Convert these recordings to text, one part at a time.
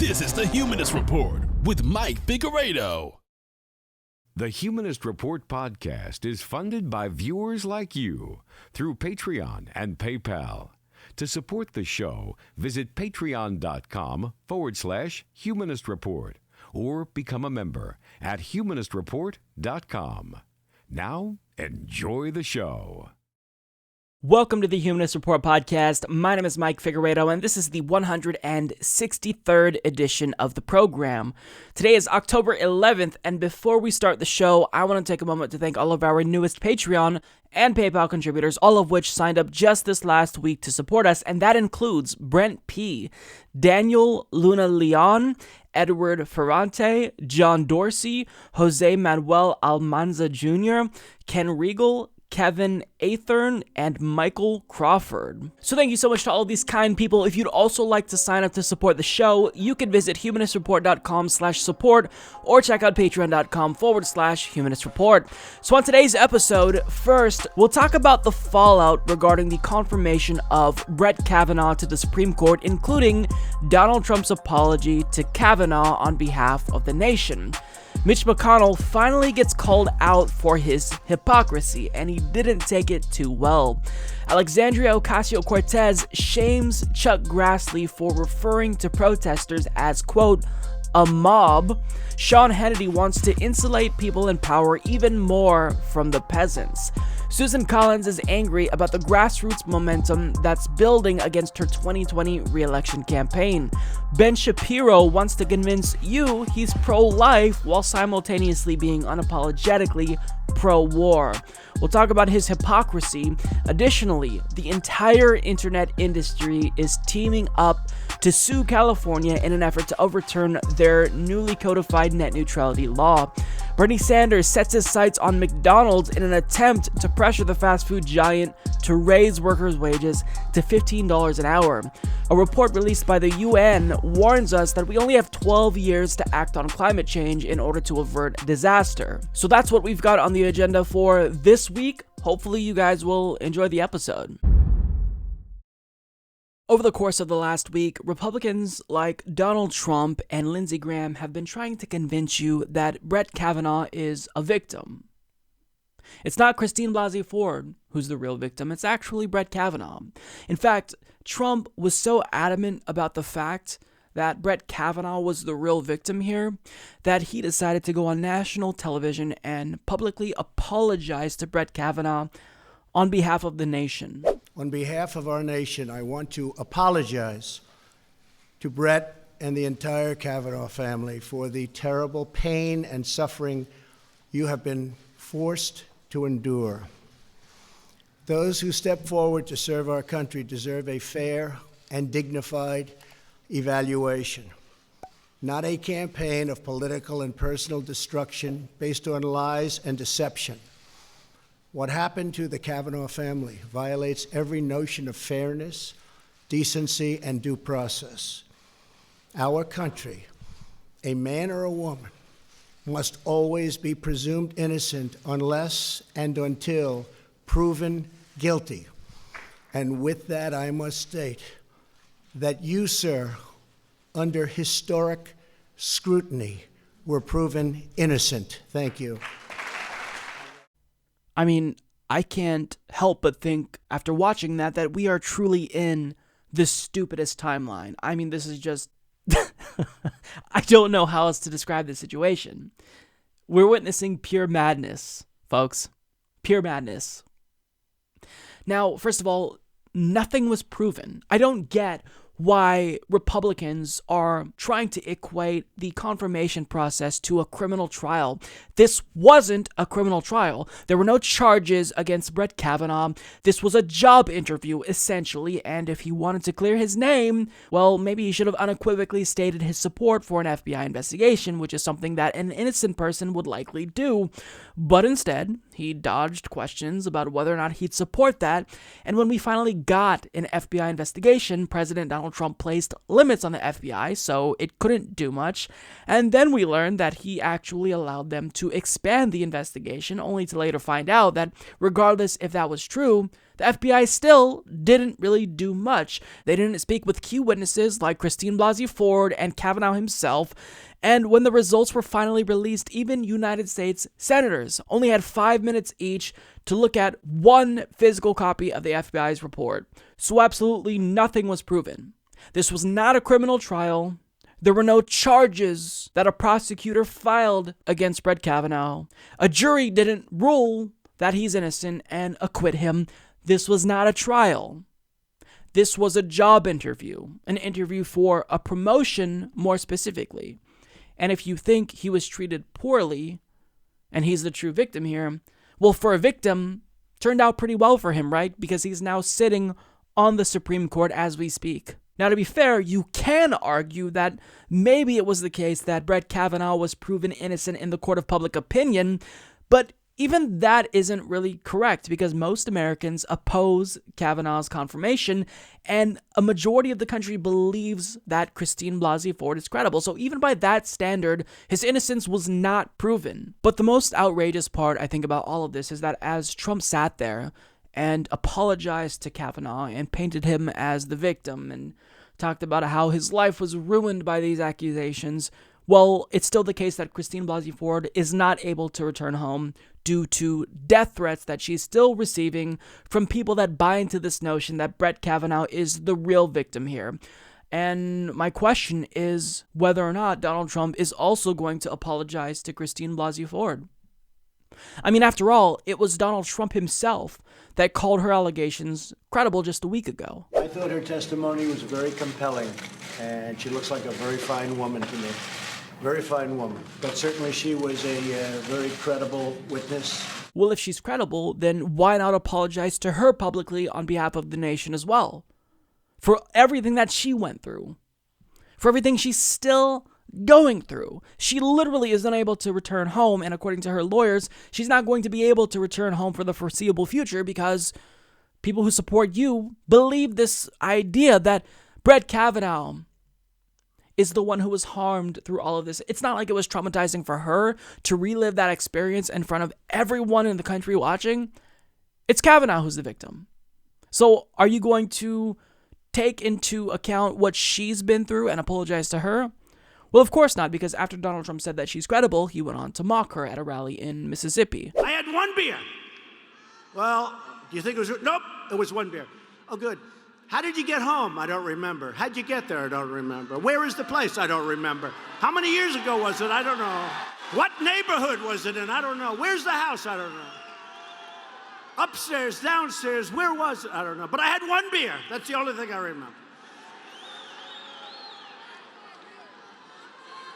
This is the Humanist Report with Mike Figueredo. The Humanist Report podcast is funded by viewers like you through Patreon and PayPal. To support the show, visit patreon.com/Humanist Report or become a member at humanistreport.com. Now, enjoy the show. Welcome to the Humanist Report podcast. My name is Mike Figueredo, and this is the 163rd edition of the program. Today is October 11th, and before we start the show, I want to take a moment to thank all of our newest Patreon and PayPal contributors, all of which signed up just this last week to support us, and that includes Brent P., Daniel Luna Leon, Edward Ferrante, John Dorsey, Jose Manuel Almanza Jr., Ken Regal, Kevin Athern, and Michael Crawford. So thank you so much to all of these kind people. If you'd also like to sign up to support the show, you can visit humanistreport.com/support or check out patreon.com/humanistreport. So on today's episode, first, we'll talk about the fallout regarding the confirmation of Brett Kavanaugh to the Supreme Court, including Donald Trump's apology to Kavanaugh on behalf of the nation. Mitch McConnell finally gets called out for his hypocrisy, and he didn't take it too well. Alexandria Ocasio-Cortez shames Chuck Grassley for referring to protesters as, quote, a mob. Sean Hannity wants to insulate people in power even more from the peasants. Susan Collins is angry about the grassroots momentum that's building against her 2020 re-election campaign. Ben Shapiro wants to convince you he's pro-life while simultaneously being unapologetically pro-war. We'll talk about his hypocrisy. Additionally, the entire internet industry is teaming up to sue California in an effort to overturn their newly codified net neutrality law. Bernie Sanders sets his sights on McDonald's in an attempt to pressure the fast food giant to raise workers' wages to $15 an hour. A report released by the UN warns us that we only have 12 years to act on climate change in order to avert disaster. So that's what we've got on the agenda for this week. Hopefully you guys will enjoy the episode. Over the course of the last week, Republicans like Donald Trump and Lindsey Graham have been trying to convince you that Brett Kavanaugh is a victim. It's not Christine Blasey Ford who's the real victim, it's actually Brett Kavanaugh. In fact, Trump was so adamant about the fact that Brett Kavanaugh was the real victim here that he decided to go on national television and publicly apologize to Brett Kavanaugh on behalf of the nation. On behalf of our nation, I want to apologize to Brett and the entire Kavanaugh family for the terrible pain and suffering you have been forced to endure. Those who step forward to serve our country deserve a fair and dignified evaluation, not a campaign of political and personal destruction based on lies and deception. What happened to the Kavanaugh family violates every notion of fairness, decency, and due process. Our country, a man or a woman, must always be presumed innocent unless and until proven guilty. And with that, I must state that you, sir, under historic scrutiny, were proven innocent. Thank you. I mean, I can't help but think, after watching that we are truly in the stupidest timeline. I mean, this is just... I don't know how else to describe this situation. We're witnessing pure madness, folks. Pure madness. Now, first of all, nothing was proven. I don't get why Republicans are trying to equate the confirmation process to a criminal trial. This wasn't a criminal trial. There were no charges against Brett Kavanaugh. This was a job interview, essentially, and if he wanted to clear his name, well, maybe he should have unequivocally stated his support for an FBI investigation, which is something that an innocent person would likely do. But instead, he dodged questions about whether or not he'd support that, and when we finally got an FBI investigation, President Donald Trump placed limits on the FBI, so it couldn't do much, and then we learned that he actually allowed them to expand the investigation, only to later find out that regardless if that was true, the FBI still didn't really do much. They didn't speak with key witnesses like Christine Blasey Ford and Kavanaugh himself. And when the results were finally released, even United States senators only had 5 minutes each to look at one physical copy of the FBI's report. So absolutely nothing was proven. This was not a criminal trial. There were no charges that a prosecutor filed against Brett Kavanaugh. A jury didn't rule that he's innocent and acquit him. This was not a trial. This was a job interview, an interview for a promotion more specifically. And if you think he was treated poorly, and he's the true victim here, well, for a victim, turned out pretty well for him, right? Because he's now sitting on the Supreme Court as we speak. Now, to be fair, you can argue that maybe it was the case that Brett Kavanaugh was proven innocent in the court of public opinion, but even that isn't really correct because most Americans oppose Kavanaugh's confirmation, and a majority of the country believes that Christine Blasey Ford is credible. So even by that standard, his innocence was not proven. But the most outrageous part, I think, about all of this is that as Trump sat there and apologized to Kavanaugh and painted him as the victim and talked about how his life was ruined by these accusations, well, it's still the case that Christine Blasey Ford is not able to return home due to death threats that she's still receiving from people that buy into this notion that Brett Kavanaugh is the real victim here. And my question is whether or not Donald Trump is also going to apologize to Christine Blasey Ford. I mean, after all, it was Donald Trump himself that called her allegations credible just a week ago. I thought her testimony was very compelling, and she looks like a very fine woman to me. Very fine woman. But certainly she was a very credible witness. Well, if she's credible, then why not apologize to her publicly on behalf of the nation as well? For everything that she went through. For everything she's still going through. She literally is unable to return home, and according to her lawyers, she's not going to be able to return home for the foreseeable future because people who support you believe this idea that Brett Kavanaugh is the one who was harmed through all of this. It's not like it was traumatizing for her to relive that experience in front of everyone in the country watching. It's Kavanaugh who's the victim. So are you going to take into account what she's been through and apologize to her? Well, of course not, because after Donald Trump said that she's credible, he went on to mock her at a rally in Mississippi. I had one beer. Well, do you think it was? Nope, it was one beer. Oh, good. How did you get home? I don't remember. How'd you get there? I don't remember. Where is the place? I don't remember. How many years ago was it? I don't know. What neighborhood was it in? I don't know. Where's the house? I don't know. Upstairs, downstairs, where was it? I don't know. But I had one beer. That's the only thing I remember.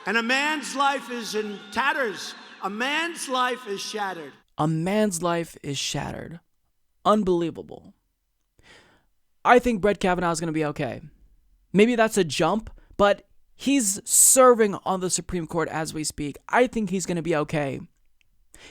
And a man's life is in tatters. A man's life is shattered. A man's life is shattered. Unbelievable. I think Brett Kavanaugh is going to be okay. Maybe that's a jump, but he's serving on the Supreme Court as we speak. I think he's going to be okay.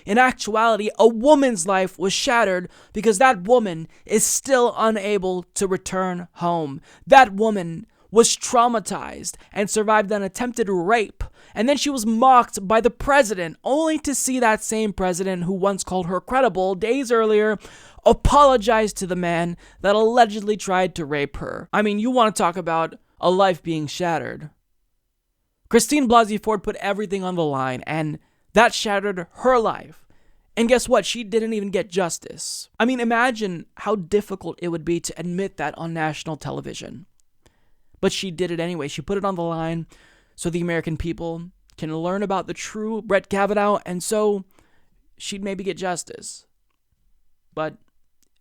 In actuality, a woman's life was shattered because that woman is still unable to return home. That woman was traumatized and survived an attempted rape. And then she was mocked by the president, only to see that same president who once called her credible days earlier apologize to the man that allegedly tried to rape her. I mean, you want to talk about a life being shattered. Christine Blasey Ford put everything on the line, and that shattered her life. And guess what? She didn't even get justice. I mean, imagine how difficult it would be to admit that on national television. But she did it anyway. She put it on the line so the American people can learn about the true Brett Kavanaugh, and so she'd maybe get justice. But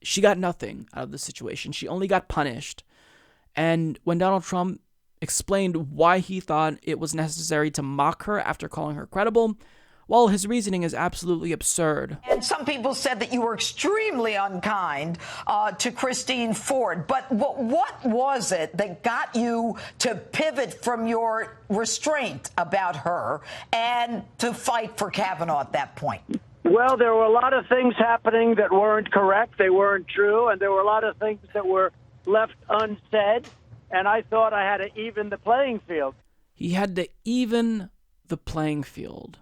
she got nothing out of the situation. She only got punished. And when Donald Trump explained why he thought it was necessary to mock her after calling her credible, well, his reasoning is absolutely absurd. And some people said that you were extremely unkind to Christine Ford. But what was it that got you to pivot from your restraint about her and to fight for Kavanaugh at that point? Well, there were a lot of things happening that weren't correct. They weren't true. And there were a lot of things that were left unsaid. And I thought I had to even the playing field. He had to even the playing field.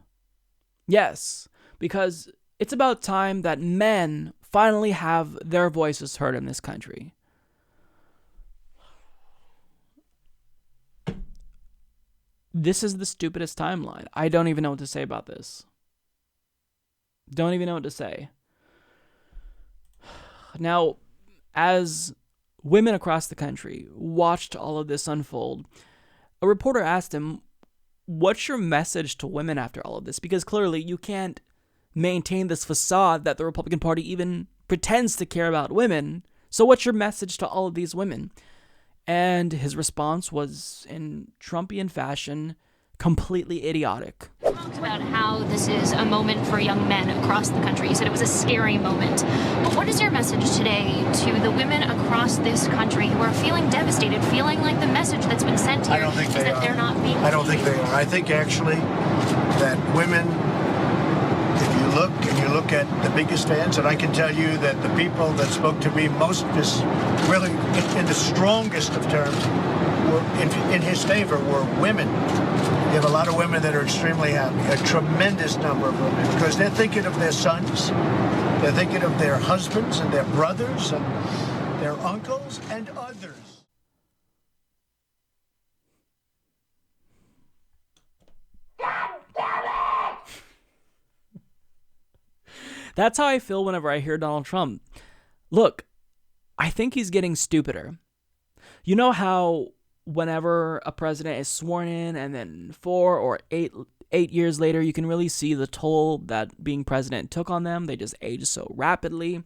Yes, because it's about time that men finally have their voices heard in this country. This is the stupidest timeline. I don't even know what to say about this. Don't even know what to say. Now, as women across the country watched all of this unfold, a reporter asked him, what's your message to women after all of this? Because clearly you can't maintain this facade that the Republican Party even pretends to care about women. So what's your message to all of these women? And his response was, in Trumpian fashion, completely idiotic. You talked about how this is a moment for young men across the country. You said it was a scary moment. But what is your message today to the women across this country who are feeling devastated, feeling like the message that's been sent here is that they're not being... I don't think they are. I think actually that women, if you look at the biggest fans, and I can tell you that the people that spoke to me most, just really in the strongest of terms, were in his favor were women. You have a lot of women that are extremely happy, a tremendous number of women, because they're thinking of their sons, they're thinking of their husbands and their brothers and their uncles and others. That's how I feel whenever I hear Donald Trump. Look, I think he's getting stupider. You know how whenever a president is sworn in and then 4 or 8 years later, you can really see the toll that being president took on them. They just age so rapidly.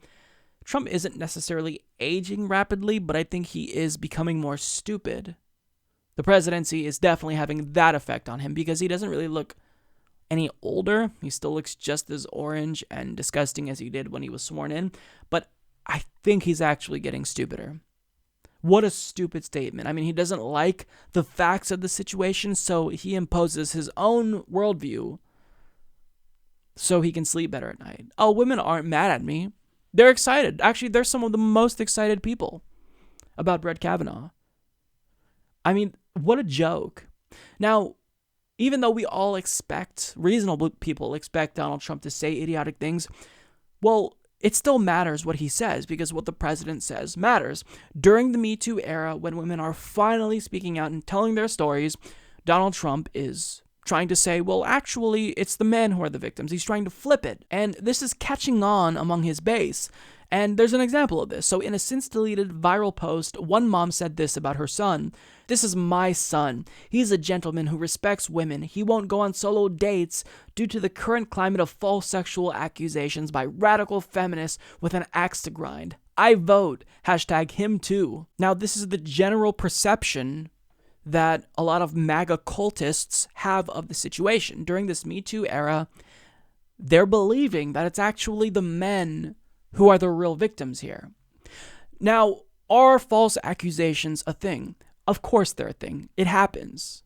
Trump isn't necessarily aging rapidly, but I think he is becoming more stupid. The presidency is definitely having that effect on him because he doesn't really look any older. He still looks just as orange and disgusting as he did when he was sworn in, but I think he's actually getting stupider. What a stupid statement. I mean, he doesn't like the facts of the situation, so he imposes his own worldview so he can sleep better at night. Oh, women aren't mad at me. They're excited. Actually, they're some of the most excited people about Brett Kavanaugh. I mean, what a joke. Now, even though we all reasonable people expect Donald Trump to say idiotic things, well, it still matters what he says because what the president says matters. During the Me Too era, when women are finally speaking out and telling their stories, Donald Trump is trying to say, well, actually, it's the men who are the victims. He's trying to flip it. And this is catching on among his base. And there's an example of this. So in a since-deleted viral post, one mom said this about her son. "This is my son. He's a gentleman who respects women. He won't go on solo dates due to the current climate of false sexual accusations by radical feminists with an axe to grind. I vote. #him too." Now, this is the general perception that a lot of MAGA cultists have of the situation. During this Me Too era, they're believing that it's actually the men who are the real victims here. Now, are false accusations a thing? Of course they're a thing. It happens.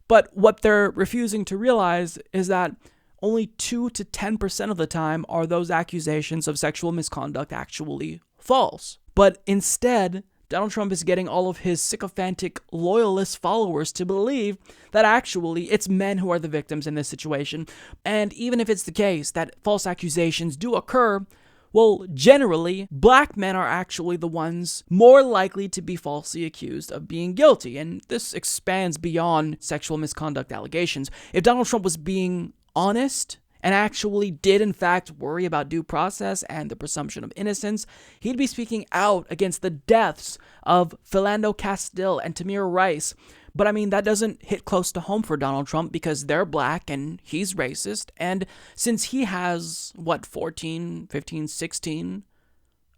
But what they're refusing to realize is that only 2 to 10% of the time are those accusations of sexual misconduct actually false. But instead, Donald Trump is getting all of his sycophantic loyalist followers to believe that actually it's men who are the victims in this situation. And even if it's the case that false accusations do occur, well, generally, black men are actually the ones more likely to be falsely accused of being guilty. And this expands beyond sexual misconduct allegations. If Donald Trump was being honest and actually did in fact worry about due process and the presumption of innocence, he'd be speaking out against the deaths of Philando Castile and Tamir Rice. But I mean, that doesn't hit close to home for Donald Trump because they're black and he's racist. And since he has, 14, 15, 16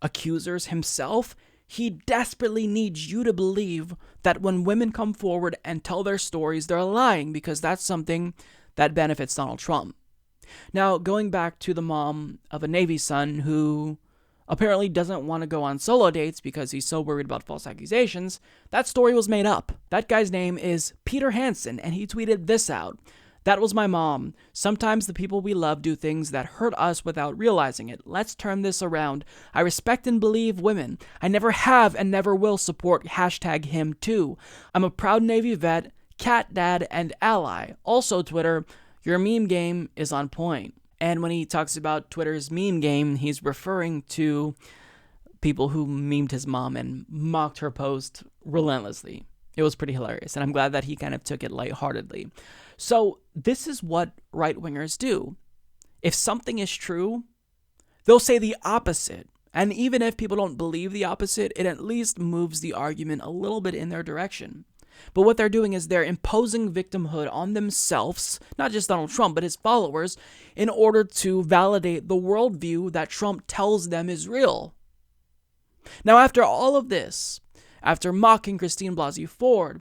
accusers himself, he desperately needs you to believe that when women come forward and tell their stories, they're lying because that's something that benefits Donald Trump. Now, going back to the mom of a Navy son who apparently doesn't want to go on solo dates because he's so worried about false accusations, that story was made up. That guy's name is Peter Hansen, and he tweeted this out. "That was my mom. Sometimes the people we love do things that hurt us without realizing it. Let's turn this around. I respect and believe women. I never have and never will support #him too. I'm a proud Navy vet, cat dad, and ally. Also Twitter, your meme game is on point." And when he talks about Twitter's meme game, he's referring to people who memed his mom and mocked her post relentlessly. It was pretty hilarious, and I'm glad that he kind of took it lightheartedly. So this is what right-wingers do. If something is true, they'll say the opposite. And even if people don't believe the opposite, it at least moves the argument a little bit in their direction. But what they're doing is they're imposing victimhood on themselves, not just Donald Trump, but his followers, in order to validate the worldview that Trump tells them is real. Now, after all of this, after mocking Christine Blasey Ford,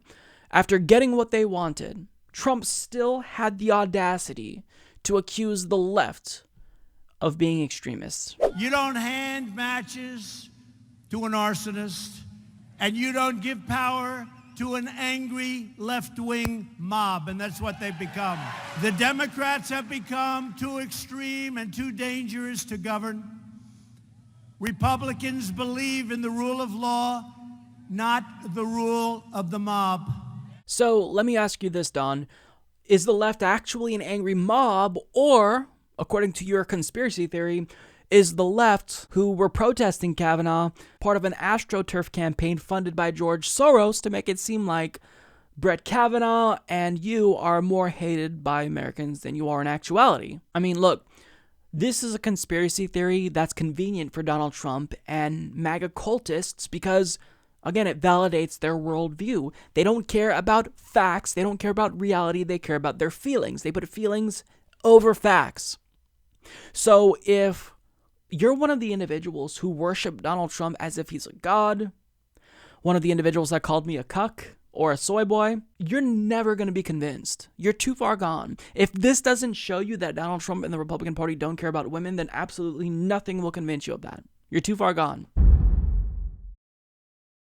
after getting what they wanted, Trump still had the audacity to accuse the left of being extremists. You don't hand matches to an arsonist, and you don't give power to an angry left-wing mob, and that's what they've become. The Democrats have become too extreme and too dangerous to govern. Republicans believe in the rule of law, not the rule of the mob. So let me ask you this, Don. Is the left actually an angry mob, or, according to your conspiracy theory, is the left, who were protesting Kavanaugh, part of an AstroTurf campaign funded by George Soros to make it seem like Brett Kavanaugh and you are more hated by Americans than you are in actuality? I mean, look, this is a conspiracy theory that's convenient for Donald Trump and MAGA cultists because, again, it validates their worldview. They don't care about facts. They don't care about reality. They care about their feelings. They put feelings over facts. So if you're one of the individuals who worship Donald Trump as if he's a god, one of the individuals that called me a cuck or a soy boy, you're never going to be convinced. You're too far gone. If this doesn't show you that Donald Trump and the Republican Party don't care about women, then absolutely nothing will convince you of that. You're too far gone.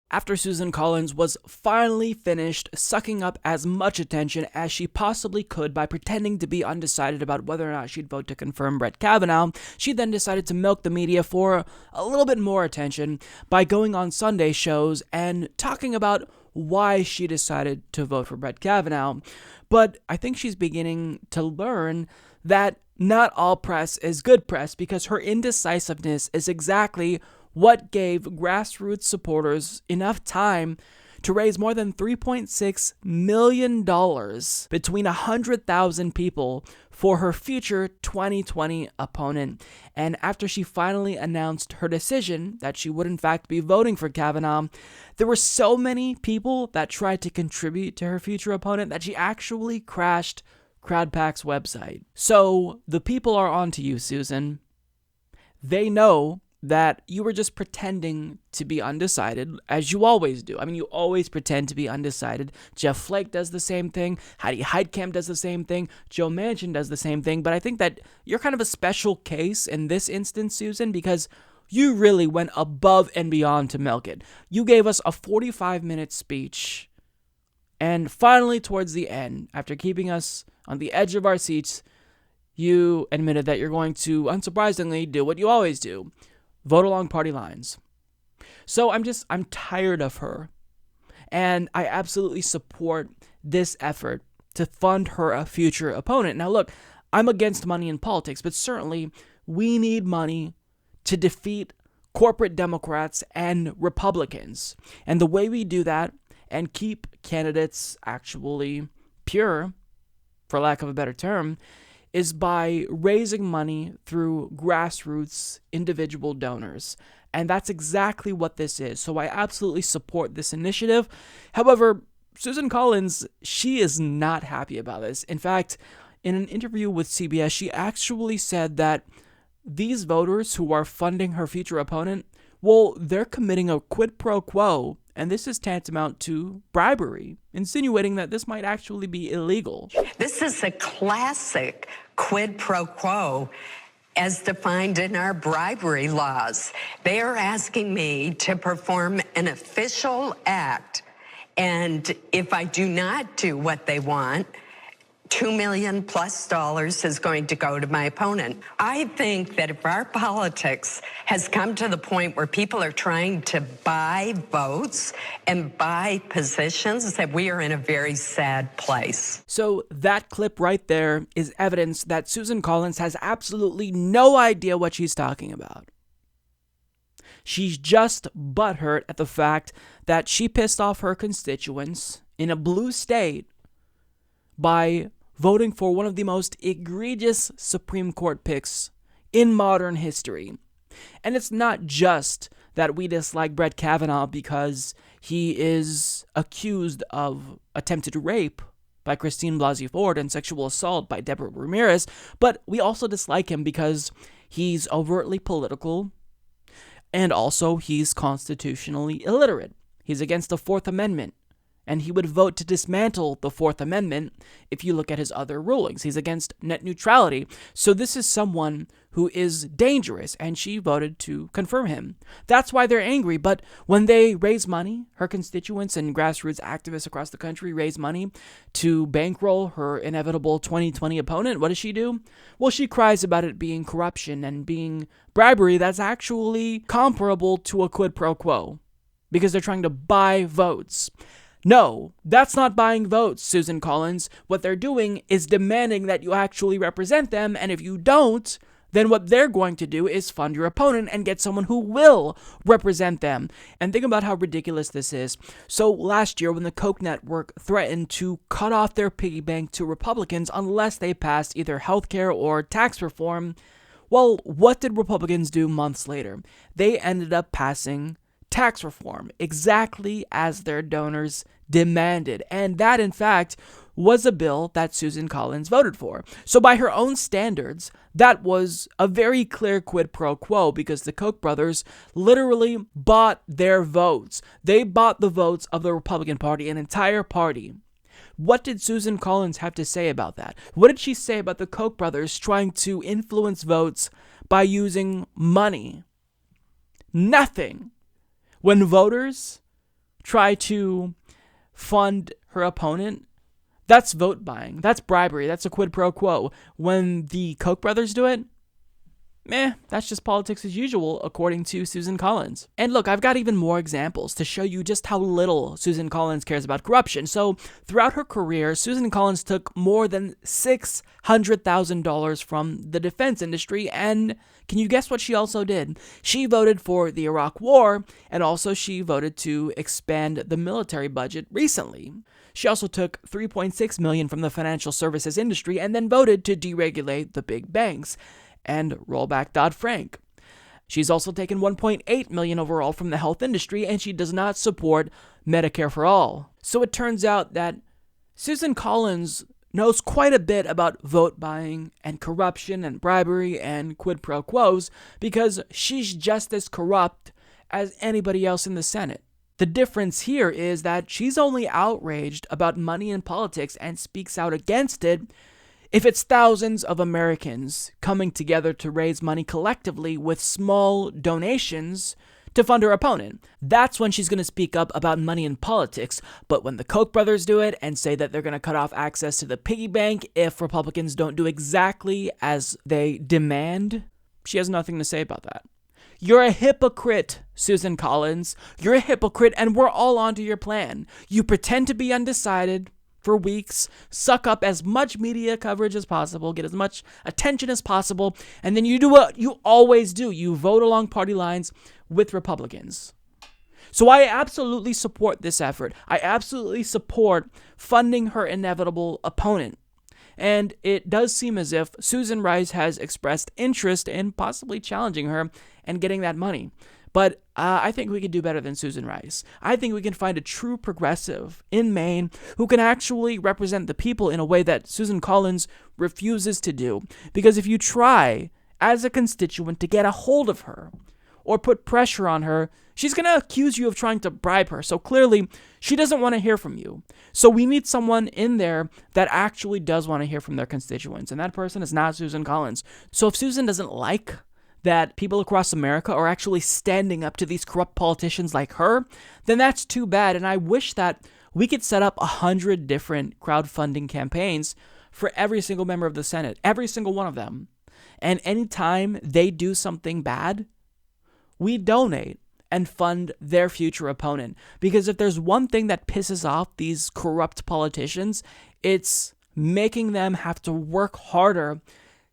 After Susan Collins was finally finished sucking up as much attention as she possibly could by pretending to be undecided about whether or not she'd vote to confirm Brett Kavanaugh, she then decided to milk the media for a little bit more attention by going on Sunday shows and talking about why she decided to vote for Brett Kavanaugh. But I think she's beginning to learn that not all press is good press, because her indecisiveness is exactly what gave grassroots supporters enough time to raise more than $3.6 million between 100,000 people for her future 2020 opponent. And after she finally announced her decision that she would in fact be voting for Kavanaugh, there were so many people that tried to contribute to her future opponent that she actually crashed CrowdPAC's website. So the people are onto you, Susan. They know that you were just pretending to be undecided, as you always do. I mean, you always pretend to be undecided. Jeff Flake does the same thing. Heidi Heitkamp does the same thing. Joe Manchin does the same thing. But I think that you're kind of a special case in this instance, Susan, because you really went above and beyond to milk it. You gave us a 45-minute speech, and finally, towards the end, after keeping us on the edge of our seats, you admitted that you're going to, unsurprisingly, do what you always do: vote along party lines. So I'm tired of her. And I absolutely support this effort to fund her a future opponent. Now look, I'm against money in politics, but certainly we need money to defeat corporate Democrats and Republicans. And the way we do that and keep candidates actually pure, for lack of a better term, is by raising money through grassroots individual donors. And that's exactly what this is. So I absolutely support this initiative. However, Susan Collins, she is not happy about this. In fact, in an interview with CBS, she actually said that these voters who are funding her future opponent, well, they're committing a quid pro quo, and this is tantamount to bribery, insinuating that this might actually be illegal. This is a classic quid pro quo as defined in our bribery laws. They are asking me to perform an official act, and if I do not do what they want, $2 million plus is going to go to my opponent. I think that if our politics has come to the point where people are trying to buy votes and buy positions, that we are in a very sad place. So that clip right there is evidence that Susan Collins has absolutely no idea what she's talking about. She's just butthurt at the fact that she pissed off her constituents in a blue state by voting for one of the most egregious Supreme Court picks in modern history. And it's not just that we dislike Brett Kavanaugh because he is accused of attempted rape by Christine Blasey Ford and sexual assault by Deborah Ramirez, but we also dislike him because he's overtly political and also he's constitutionally illiterate. He's against the Fourth Amendment. And he would vote to dismantle the Fourth Amendment if you look at his other rulings. He's against net neutrality. So this is someone who is dangerous, and she voted to confirm him. That's why they're angry. But when they raise money, her constituents and grassroots activists across the country raise money to bankroll her inevitable 2020 opponent, what does she do? Well, she cries about it being corruption and being bribery that's actually comparable to a quid pro quo because they're trying to buy votes. No, that's not buying votes, Susan Collins. What they're doing is demanding that you actually represent them, and if you don't, then what they're going to do is fund your opponent and get someone who will represent them. And think about how ridiculous this is. So last year, when the Koch network threatened to cut off their piggy bank to Republicans unless they passed either healthcare or tax reform, well, what did Republicans do months later? They ended up passing tax reform, exactly as their donors demanded. And that, in fact, was a bill that Susan Collins voted for. So by her own standards, that was a very clear quid pro quo because the Koch brothers literally bought their votes. They bought the votes of the Republican Party, an entire party. What did Susan Collins have to say about that? What did she say about the Koch brothers trying to influence votes by using money? Nothing. When voters try to fund her opponent, that's vote buying. That's bribery. That's a quid pro quo. When the Koch brothers do it, that's just politics as usual, according to Susan Collins. And look, I've got even more examples to show you just how little Susan Collins cares about corruption. So throughout her career, Susan Collins took more than $600,000 from the defense industry, and can you guess what she also did? She voted for the Iraq War, and also she voted to expand the military budget recently. She also took $3.6 million from the financial services industry and then voted to deregulate the big banks and roll back Dodd-Frank. She's also taken $1.8 million overall from the health industry, and she does not support Medicare for all. So it turns out that Susan Collins knows quite a bit about vote buying and corruption and bribery and quid pro quos because she's just as corrupt as anybody else in the Senate. The difference here is that she's only outraged about money in politics and speaks out against it if it's thousands of Americans coming together to raise money collectively with small donations to fund her opponent. That's when she's going to speak up about money in politics. But when the Koch brothers do it and say that they're going to cut off access to the piggy bank if Republicans don't do exactly as they demand, she has nothing to say about that. You're a hypocrite, Susan Collins. You're a hypocrite, and we're all onto your plan. You pretend to be undecided for weeks, suck up as much media coverage as possible, get as much attention as possible, and then you do what you always do. You vote along party lines with Republicans. So I absolutely support this effort. I absolutely support funding her inevitable opponent. And it does seem as if Susan Rice has expressed interest in possibly challenging her and getting that money. But I think we can do better than Susan Rice. I think we can find a true progressive in Maine who can actually represent the people in a way that Susan Collins refuses to do. Because if you try, as a constituent, to get a hold of her or put pressure on her, she's going to accuse you of trying to bribe her. So clearly, she doesn't want to hear from you. So we need someone in there that actually does want to hear from their constituents. And that person is not Susan Collins. So if Susan doesn't like that people across America are actually standing up to these corrupt politicians like her, then that's too bad. And I wish that we could set up 100 different crowdfunding campaigns for every single member of the Senate, every single one of them. And anytime they do something bad, we donate and fund their future opponent. Because if there's one thing that pisses off these corrupt politicians, it's making them have to work harder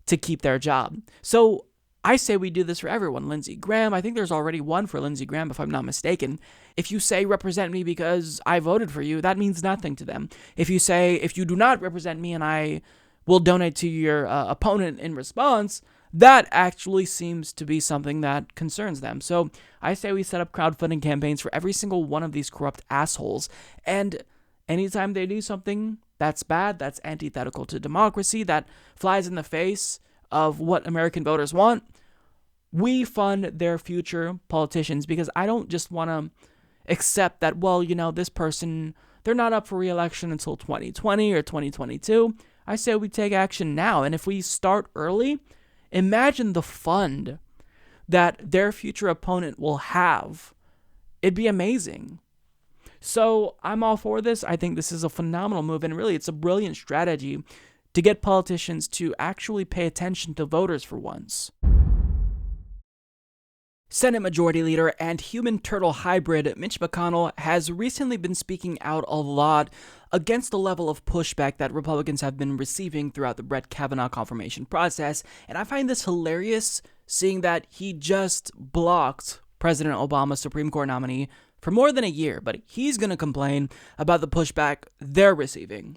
to keep their job. So I say we do this for everyone. Lindsey Graham, I think there's already one for Lindsey Graham, if I'm not mistaken. If you say, represent me because I voted for you, that means nothing to them. If you say, if you do not represent me and I will donate to your opponent in response, that actually seems to be something that concerns them. So I say we set up crowdfunding campaigns for every single one of these corrupt assholes. And anytime they do something that's bad, that's antithetical to democracy, that flies in the face of what American voters want, we fund their future politicians. Because I don't just want to accept that, well, you know, this person, they're not up for re-election until 2020 or 2022. I say we take action now. And if we start early, imagine the fund that their future opponent will have. It'd be amazing. So I'm all for this. I think this is a phenomenal move, and really it's a brilliant strategy to get politicians to actually pay attention to voters for once. Senate Majority Leader and human turtle hybrid Mitch McConnell has recently been speaking out a lot against the level of pushback that Republicans have been receiving throughout the Brett Kavanaugh confirmation process, and I find this hilarious, seeing that he just blocked President Obama's Supreme Court nominee for more than a year, but he's going to complain about the pushback they're receiving.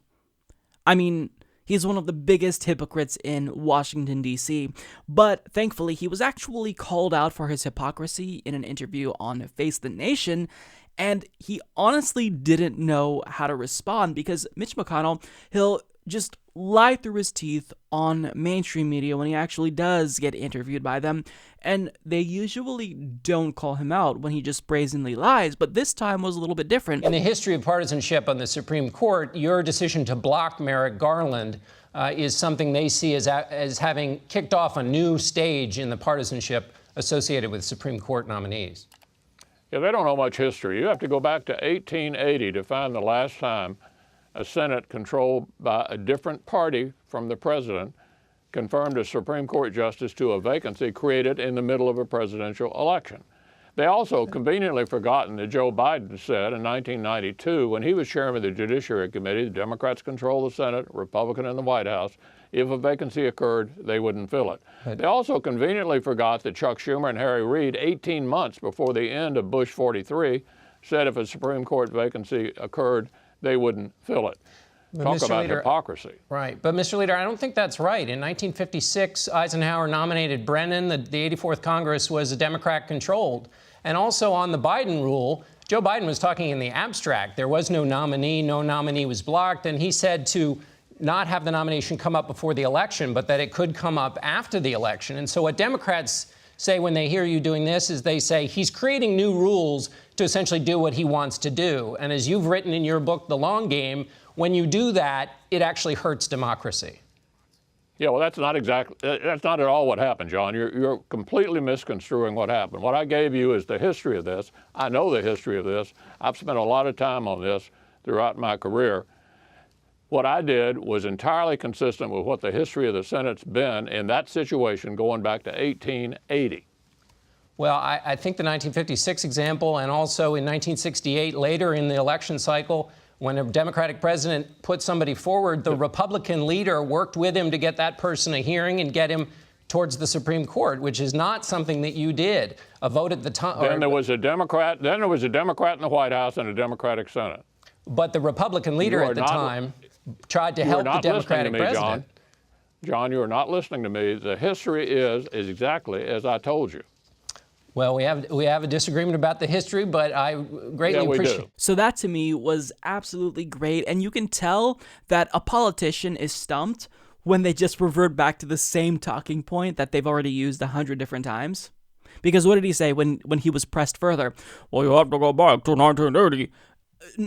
I mean, he's one of the biggest hypocrites in Washington, D.C., but thankfully he was actually called out for his hypocrisy in an interview on Face the Nation, and he honestly didn't know how to respond because Mitch McConnell, he'll just lie through his teeth on mainstream media when he actually does get interviewed by them, and they usually don't call him out when he just brazenly lies, but this time was a little bit different. In the history of partisanship on the Supreme Court, your decision to block Merrick Garland is something they see as having kicked off a new stage in the partisanship associated with Supreme Court nominees. Yeah, they don't know much history. You have to go back to 1880 to find the last time a Senate controlled by a different party from the president confirmed a Supreme Court justice to a vacancy created in the middle of a presidential election. They also conveniently forgotten that Joe Biden said in 1992, when he was chairman of the Judiciary Committee, the Democrats control the Senate, Republican in the White House. If a vacancy occurred, they wouldn't fill it. They also conveniently forgot that Chuck Schumer and Harry Reid, 18 months before the end of Bush 43, said if a Supreme Court vacancy occurred, they wouldn't fill it. Talk about hypocrisy. Right. But, Mr. Leader, I don't think that's right. In 1956, Eisenhower nominated Brennan. The 84th Congress was Democrat-controlled. And also on the Biden rule, Joe Biden was talking in the abstract. There was no nominee was blocked. And he said to not have the nomination come up before the election, but that it could come up after the election. And so what Democrats say when they hear you doing this is they say he's creating new rules to essentially do what he wants to do. And as you've written in your book, The Long Game, when you do that, it actually hurts democracy. Yeah, well, that's not at all what happened, John. You're completely misconstruing what happened. What I gave you is the history of this. I know the history of this. I've spent a lot of time on this throughout my career. What I did was entirely consistent with what the history of the Senate's been in that situation going back to 1880. Well, I think the 1956 example, and also in 1968, later in the election cycle, when a Democratic president put somebody forward, the Republican leader worked with him to get that person a hearing and get him towards the Supreme Court, which is not something that you did. A vote at the time. Then there was a Democrat. Then there was a Democrat in the White House and a Democratic Senate. But the Republican leader at the time tried to help the Democratic president. John, you are not listening to me. The history is exactly as I told you. Well, we have a disagreement about the history, but I greatly appreciate it. So that to me was absolutely great, and you can tell that a politician is stumped when they just revert back to the same talking point that they've already used 100 different times. Because what did he say when he was pressed further? Well, you have to go back to 1980.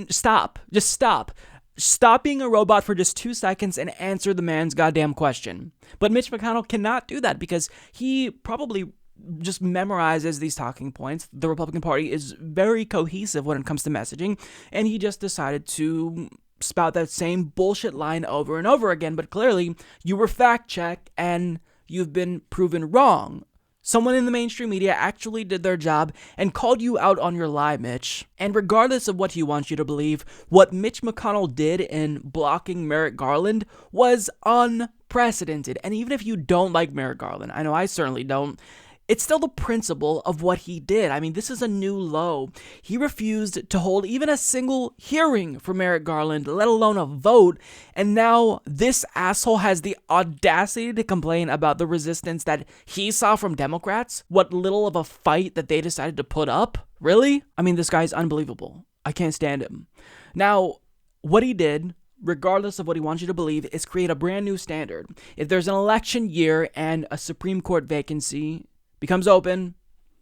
Stop. Just stop. Stop being a robot for just 2 seconds and answer the man's goddamn question. But Mitch McConnell cannot do that because he probably just memorizes these talking points. The Republican Party is very cohesive when it comes to messaging, and he just decided to spout that same bullshit line over and over again, but clearly you were fact-checked and you've been proven wrong. Someone in the mainstream media actually did their job and called you out on your lie, Mitch. And regardless of what he wants you to believe, what Mitch McConnell did in blocking Merrick Garland was unprecedented. And even if you don't like Merrick Garland, I know I certainly don't, it's still the principle of what he did. I mean, this is a new low. He refused to hold even a single hearing for Merrick Garland, let alone a vote. And now this asshole has the audacity to complain about the resistance that he saw from Democrats. What little of a fight that they decided to put up. Really? I mean, this guy's unbelievable. I can't stand him. Now, what he did, regardless of what he wants you to believe, is create a brand new standard. If there's an election year and a Supreme Court vacancy becomes open,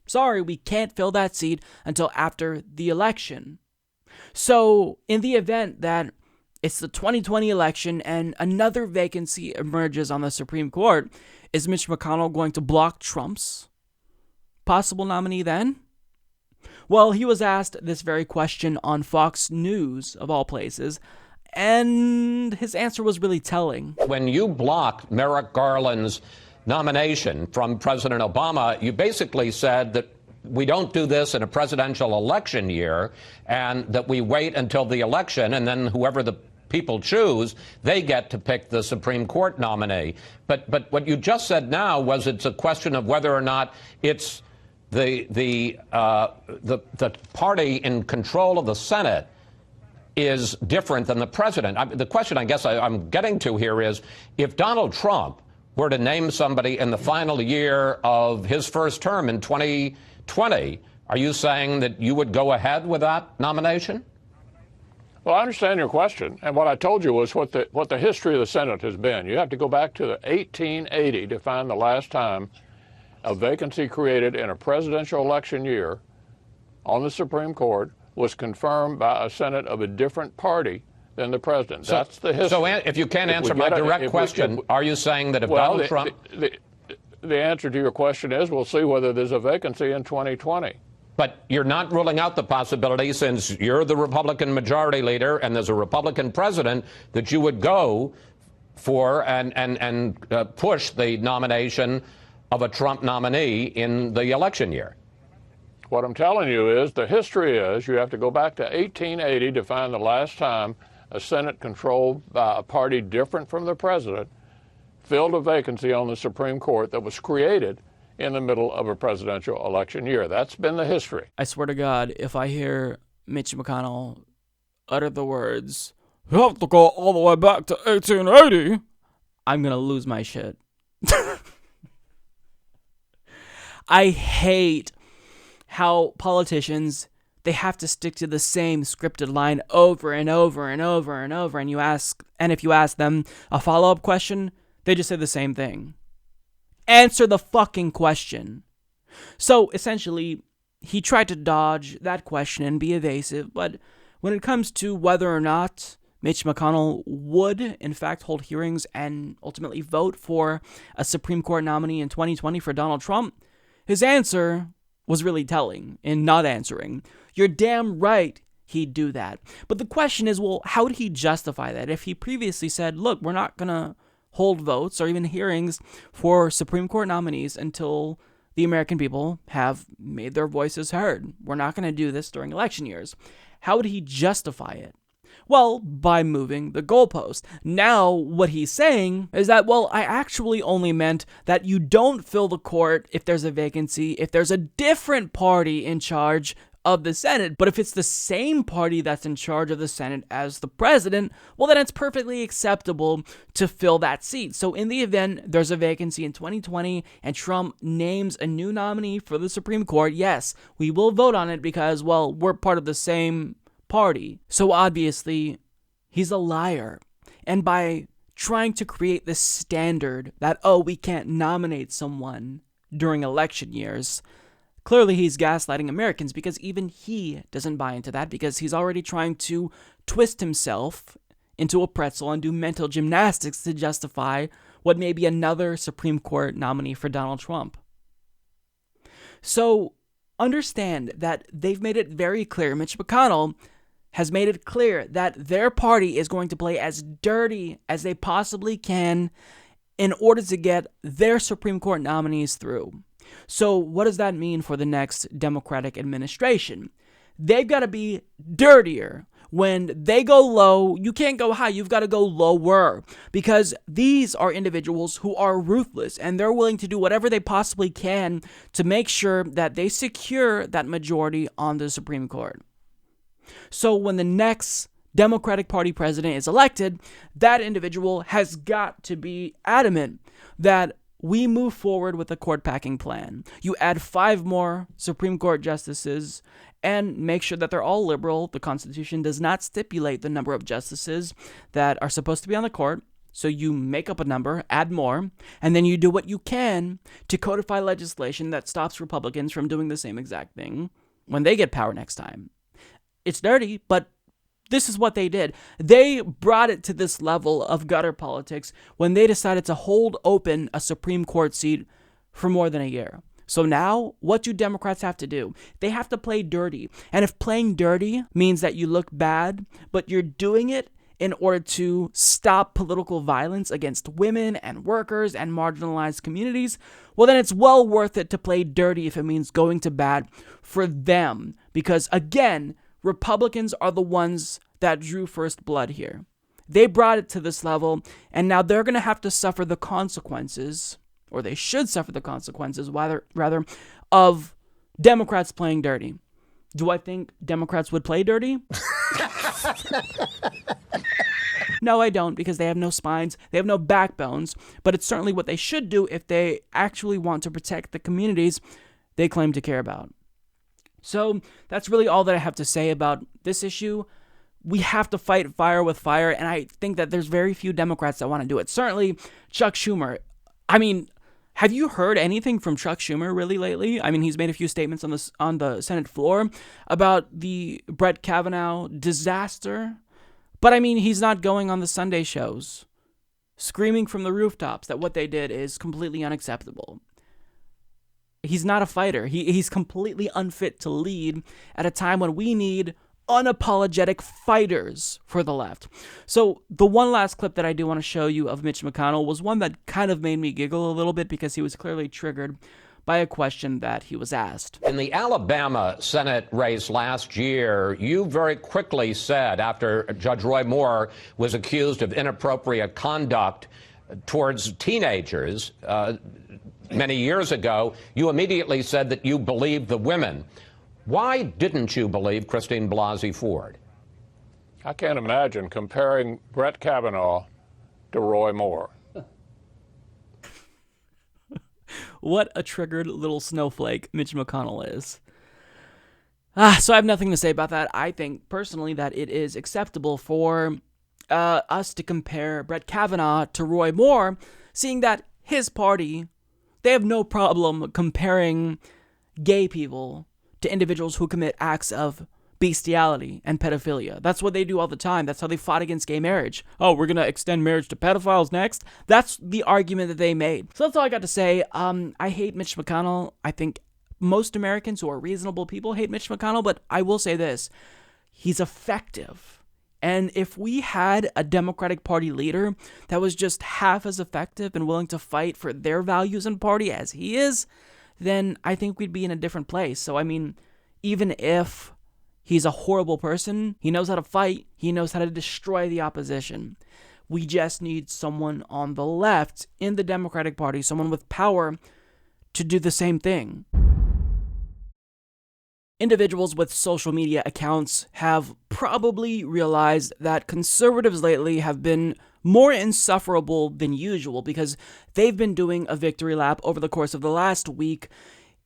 sorry, we can't fill that seat until after the election. So, in the event that it's the 2020 election and another vacancy emerges on the Supreme Court, is Mitch McConnell going to block Trump's possible nominee then? Well, he was asked this very question on Fox News, of all places, and his answer was really telling. When you blocked Merrick Garland's nomination from President Obama, you basically said that we don't do this in a presidential election year and that we wait until the election and then whoever the people choose, they get to pick the Supreme Court nominee. But what you just said now was it's a question of whether or not it's the party in control of the Senate is different than the president. The question I guess I'm getting to here is if Donald Trump were to name somebody in the final year of his first term in 2020, are you saying that you would go ahead with that nomination? Well, I understand your question, and what I told you was what the history of the Senate has been. You have to go back to 1880 to find the last time a vacancy created in a presidential election year on the Supreme Court was confirmed by a Senate of a different party than the president. That's the history. So if you can't answer my direct question, are you saying that if Donald Trump... The answer to your question is we'll see whether there's a vacancy in 2020. But you're not ruling out the possibility, since you're the Republican majority leader and there's a Republican president, that you would go for and push the nomination of a Trump nominee in the election year. What I'm telling you is the history is you have to go back to 1880 to find the last time a Senate controlled by a party different from the president filled a vacancy on the Supreme Court that was created in the middle of a presidential election year. That's been the history. I swear to God, if I hear Mitch McConnell utter the words, "You have to go all the way back to 1880," I'm going to lose my shit. I hate how politicians, they have to stick to the same scripted line over and over and over and over. And if you ask them a follow-up question, they just say the same thing. Answer the fucking question. So essentially, he tried to dodge that question and be evasive, but when it comes to whether or not Mitch McConnell would, in fact, hold hearings and ultimately vote for a Supreme Court nominee in 2020 for Donald Trump, his answer was really telling in not answering. You're damn right he'd do that. But the question is, well, how would he justify that? If he previously said, look, we're not going to hold votes or even hearings for Supreme Court nominees until the American people have made their voices heard. We're not going to do this during election years. How would he justify it? Well, by moving the goalpost. Now, what he's saying is that, well, I actually only meant that you don't fill the court if there's a vacancy, if there's a different party in charge of the Senate. But if it's the same party that's in charge of the Senate as the president, well, then it's perfectly acceptable to fill that seat. So in the event there's a vacancy in 2020 and Trump names a new nominee for the Supreme Court, yes, we will vote on it because, well, we're part of the same party. So obviously, he's a liar. And by trying to create this standard that, oh, we can't nominate someone during election years, clearly he's gaslighting Americans, because even he doesn't buy into that, because he's already trying to twist himself into a pretzel and do mental gymnastics to justify what may be another Supreme Court nominee for Donald Trump. So understand that they've made it very clear, Mitch McConnell, has made it clear that their party is going to play as dirty as they possibly can in order to get their Supreme Court nominees through. So what does that mean for the next Democratic administration? They've got to be dirtier. When they go low, you can't go high. You've got to go lower, because these are individuals who are ruthless and they're willing to do whatever they possibly can to make sure that they secure that majority on the Supreme Court. So when the next Democratic Party president is elected, that individual has got to be adamant that we move forward with a court packing plan. You add 5 more Supreme Court justices and make sure that they're all liberal. The Constitution does not stipulate the number of justices that are supposed to be on the court. So you make up a number, add more, and then you do what you can to codify legislation that stops Republicans from doing the same exact thing when they get power next time. It's dirty, but this is what they did. They brought it to this level of gutter politics when they decided to hold open a Supreme Court seat for more than a year. So now, what do Democrats have to do? They have to play dirty. And if playing dirty means that you look bad, but you're doing it in order to stop political violence against women and workers and marginalized communities, well, then it's well worth it to play dirty if it means going to bat for them. Because again, Republicans are the ones that drew first blood here. They brought it to this level, and now they're going to have to suffer the consequences, or they should suffer the consequences, rather, of Democrats playing dirty. Do I think Democrats would play dirty? No, I don't, because they have no spines, they have no backbones, but it's certainly what they should do if they actually want to protect the communities they claim to care about. So that's really all that I have to say about this issue. We have to fight fire with fire, and I think that there's very few Democrats that want to do it. Certainly, Chuck Schumer. I mean, have you heard anything from Chuck Schumer really lately? I mean, he's made a few statements on the Senate floor about the Brett Kavanaugh disaster, but I mean, he's not going on the Sunday shows screaming from the rooftops that what they did is completely unacceptable. He's not a fighter. He's completely unfit to lead at a time when we need unapologetic fighters for the left. So the one last clip that I do want to show you of Mitch McConnell was one that kind of made me giggle a little bit because he was clearly triggered by a question that he was asked. In the Alabama Senate race last year, you very quickly said, after Judge Roy Moore was accused of inappropriate conduct towards teenagers many years ago, you immediately said that you believed the women. Why didn't you believe Christine Blasey Ford? I can't imagine comparing Brett Kavanaugh to Roy Moore. What a triggered little snowflake Mitch McConnell is. So I have nothing to say about that. I think personally that it is acceptable for us to compare Brett Kavanaugh to Roy Moore, seeing that his party, they have no problem comparing gay people to individuals who commit acts of bestiality and pedophilia. That's what they do all the time. That's how they fought against gay marriage. Oh, we're going to extend marriage to pedophiles next? That's the argument that they made. So that's all I got to say. I hate Mitch McConnell. I think most Americans who are reasonable people hate Mitch McConnell, but I will say this. He's effective. And if we had a Democratic Party leader that was just half as effective and willing to fight for their values and party as he is, then I think we'd be in a different place. So, I mean, even if he's a horrible person, he knows how to fight, he knows how to destroy the opposition. We just need someone on the left in the Democratic Party, someone with power to do the same thing. Individuals with social media accounts have probably realized that conservatives lately have been more insufferable than usual because they've been doing a victory lap over the course of the last week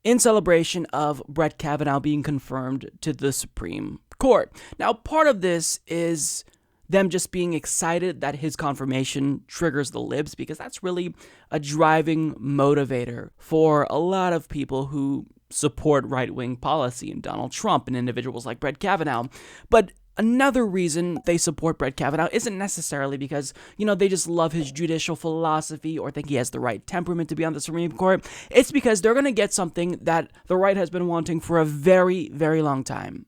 in celebration of Brett Kavanaugh being confirmed to the Supreme Court. Now, part of this is them just being excited that his confirmation triggers the libs, because that's really a driving motivator for a lot of people who support right-wing policy and Donald Trump and individuals like Brett Kavanaugh. But another reason they support Brett Kavanaugh isn't necessarily because, they just love his judicial philosophy or think he has the right temperament to be on the Supreme Court. It's because they're going to get something that the right has been wanting for a very, very long time.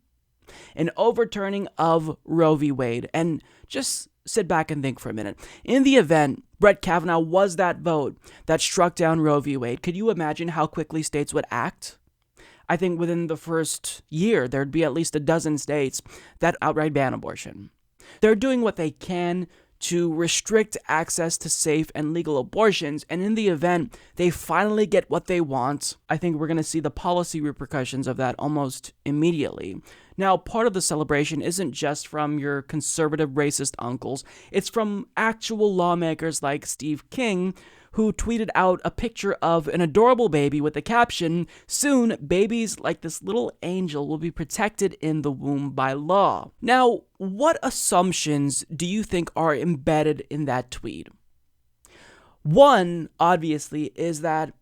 an overturning of Roe v. Wade. And just sit back and think for a minute. In the event Brett Kavanaugh was that vote that struck down Roe v. Wade, could you imagine how quickly states would act? I think within the first year, there'd be at least a dozen states that outright ban abortion. They're doing what they can to restrict access to safe and legal abortions, and in the event they finally get what they want, I think we're going to see the policy repercussions of that almost immediately. Now, part of the celebration isn't just from your conservative racist uncles, it's from actual lawmakers like Steve King, who tweeted out a picture of an adorable baby with the caption, "Soon, babies like this little angel will be protected in the womb by law." Now, what assumptions do you think are embedded in that tweet? One, obviously, is that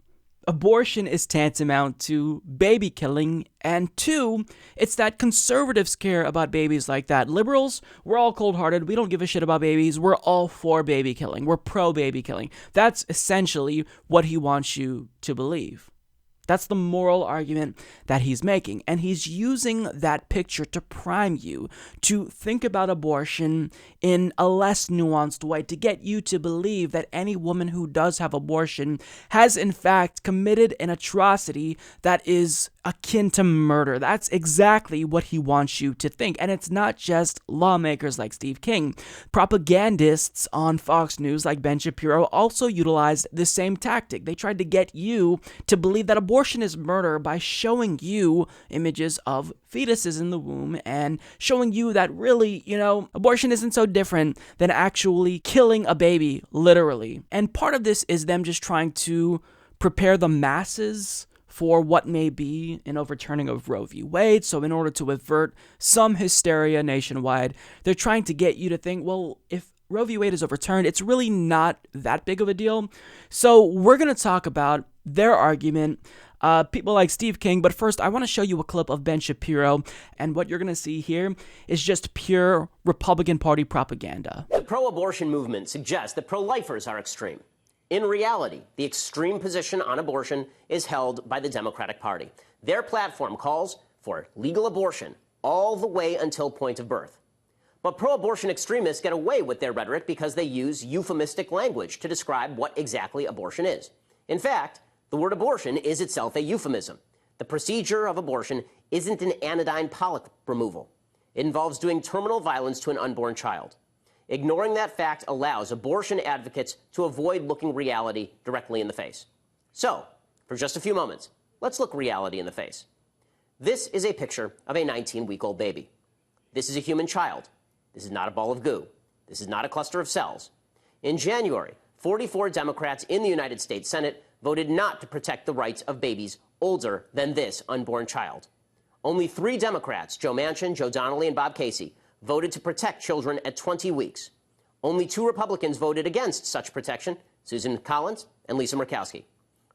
abortion is tantamount to baby killing, and two, it's that conservatives care about babies like that. Liberals, we're all cold-hearted, we don't give a shit about babies, we're all for baby killing, we're pro-baby killing. That's essentially what he wants you to believe. That's the moral argument that he's making, and he's using that picture to prime you to think about abortion in a less nuanced way, to get you to believe that any woman who does have abortion has in fact committed an atrocity that is akin to murder. That's exactly what he wants you to think, and it's not just lawmakers like Steve King. Propagandists on Fox News like Ben Shapiro also utilized the same tactic. They tried to get you to believe that abortion is murder by showing you images of fetuses in the womb and showing you that really, abortion isn't so different than actually killing a baby, literally. And part of this is them just trying to prepare the masses for what may be an overturning of Roe v. Wade. So in order to avert some hysteria nationwide, they're trying to get you to think, well, if Roe v. Wade is overturned, it's really not that big of a deal. So we're going to talk about their argument, people like Steve King, but first I want to show you a clip of Ben Shapiro, and what you're going to see here is just pure Republican Party propaganda. The pro-abortion movement suggests that pro-lifers are extreme. In reality, the extreme position on abortion is held by the Democratic Party. Their platform calls for legal abortion all the way until point of birth. But pro-abortion extremists get away with their rhetoric because they use euphemistic language to describe what exactly abortion is. In fact, the word abortion is itself a euphemism. The procedure of abortion isn't an anodyne polyp removal. It involves doing terminal violence to an unborn child. Ignoring that fact allows abortion advocates to avoid looking reality directly in the face. So, for just a few moments, let's look reality in the face. This is a picture of a 19-week-old baby. This is a human child. This is not a ball of goo. This is not a cluster of cells. In January, 44 Democrats in the United States Senate voted not to protect the rights of babies older than this unborn child. Only 3 Democrats, Joe Manchin, Joe Donnelly, and Bob Casey, voted to protect children at 20 weeks. Only 2 Republicans voted against such protection, Susan Collins and Lisa Murkowski.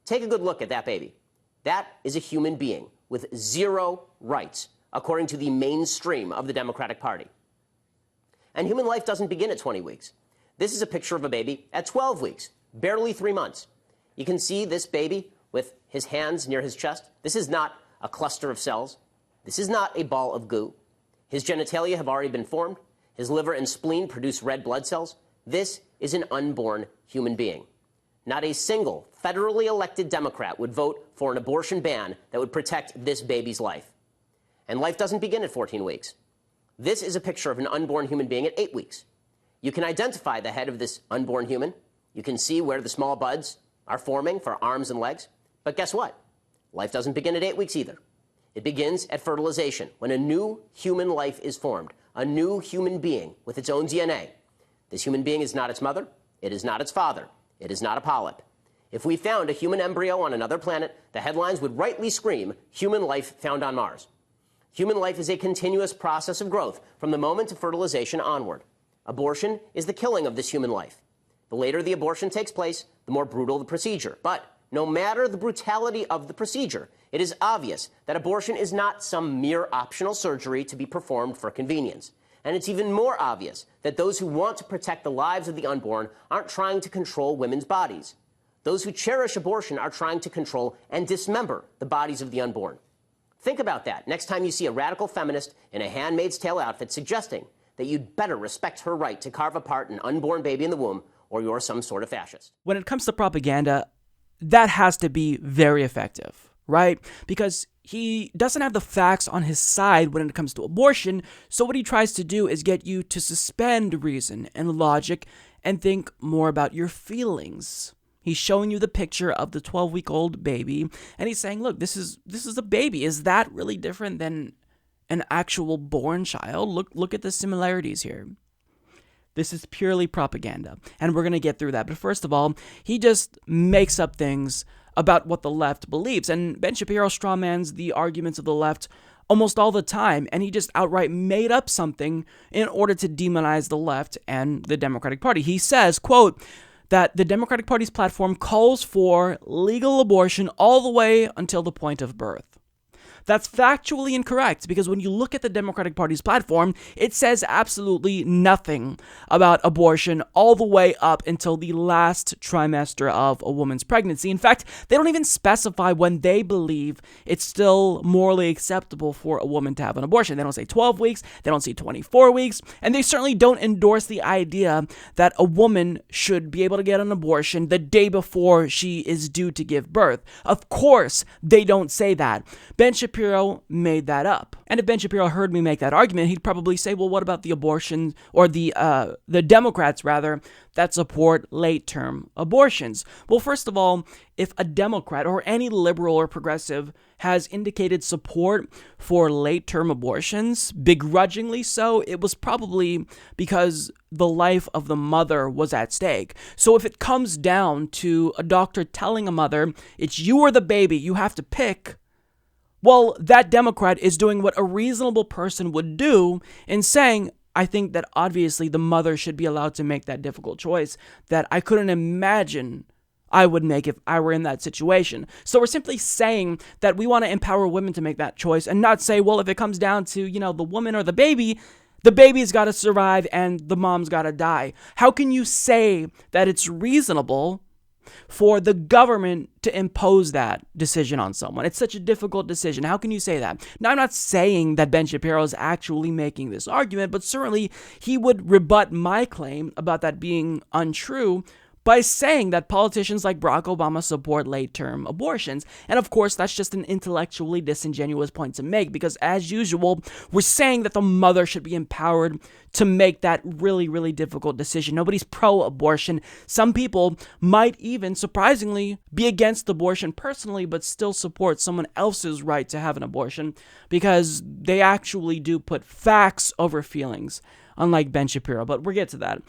Take a good look at that baby. That is a human being with 0 rights, according to the mainstream of the Democratic Party. And human life doesn't begin at 20 weeks. This is a picture of a baby at 12 weeks, barely 3 months. You can see this baby with his hands near his chest. This is not a cluster of cells. This is not a ball of goo. His genitalia have already been formed. His liver and spleen produce red blood cells. This is an unborn human being. Not a single federally elected Democrat would vote for an abortion ban that would protect this baby's life. And life doesn't begin at 14 weeks. This is a picture of an unborn human being at 8 weeks. You can identify the head of this unborn human. You can see where the small buds are forming for arms and legs. But guess what? Life doesn't begin at 8 weeks either. It begins at fertilization, when a new human life is formed, a new human being with its own DNA. This human being is not its mother. It is not its father. It is not a polyp. If we found a human embryo on another planet, the headlines would rightly scream, "Human life found on Mars." Human life is a continuous process of growth from the moment of fertilization onward. Abortion is the killing of this human life. The later the abortion takes place, the more brutal the procedure. But no matter the brutality of the procedure, it is obvious that abortion is not some mere optional surgery to be performed for convenience. And it's even more obvious that those who want to protect the lives of the unborn aren't trying to control women's bodies. Those who cherish abortion are trying to control and dismember the bodies of the unborn. Think about that next time you see a radical feminist in a Handmaid's Tale outfit suggesting that you'd better respect her right to carve apart an unborn baby in the womb, or you're some sort of fascist. When it comes to propaganda, that has to be very effective, right? Because he doesn't have the facts on his side when it comes to abortion, so what he tries to do is get you to suspend reason and logic and think more about your feelings. He's showing you the picture of the 12-week-old baby, and he's saying, look, this is a baby. Is that really different than an actual born child? Look at the similarities here. This is purely propaganda, and we're going to get through that. But first of all, he just makes up things about what the left believes, and Ben Shapiro strawmans the arguments of the left almost all the time, and he just outright made up something in order to demonize the left and the Democratic Party. He says, quote, that the Democratic Party's platform calls for legal abortion all the way until the point of birth. That's factually incorrect, because when you look at the Democratic Party's platform, it says absolutely nothing about abortion all the way up until the last trimester of a woman's pregnancy. In fact, they don't even specify when they believe it's still morally acceptable for a woman to have an abortion. They don't say 12 weeks, they don't say 24 weeks, and they certainly don't endorse the idea that a woman should be able to get an abortion the day before she is due to give birth. Of course, they don't say that. Ben Shapiro made that up. And if Ben Shapiro heard me make that argument, he'd probably say, well, what about the abortion, or the Democrats, rather, that support late-term abortions? Well, first of all, if a Democrat or any liberal or progressive has indicated support for late-term abortions, begrudgingly so, it was probably because the life of the mother was at stake. So if it comes down to a doctor telling a mother, it's you or the baby, you have to pick, well, that Democrat is doing what a reasonable person would do in saying, I think that obviously the mother should be allowed to make that difficult choice that I couldn't imagine I would make if I were in that situation. So we're simply saying that we want to empower women to make that choice and not say, well, if it comes down to, the woman or the baby's got to survive and the mom's got to die. How can you say that it's reasonable for the government to impose that decision on someone? It's such a difficult decision. How can you say that? Now, I'm not saying that Ben Shapiro is actually making this argument, but certainly he would rebut my claim about that being untrue by saying that politicians like Barack Obama support late-term abortions. And of course, that's just an intellectually disingenuous point to make, because as usual, we're saying that the mother should be empowered to make that really, really difficult decision. Nobody's pro-abortion. Some people might even, surprisingly, be against abortion personally, but still support someone else's right to have an abortion, because they actually do put facts over feelings, unlike Ben Shapiro. But we'll get to that.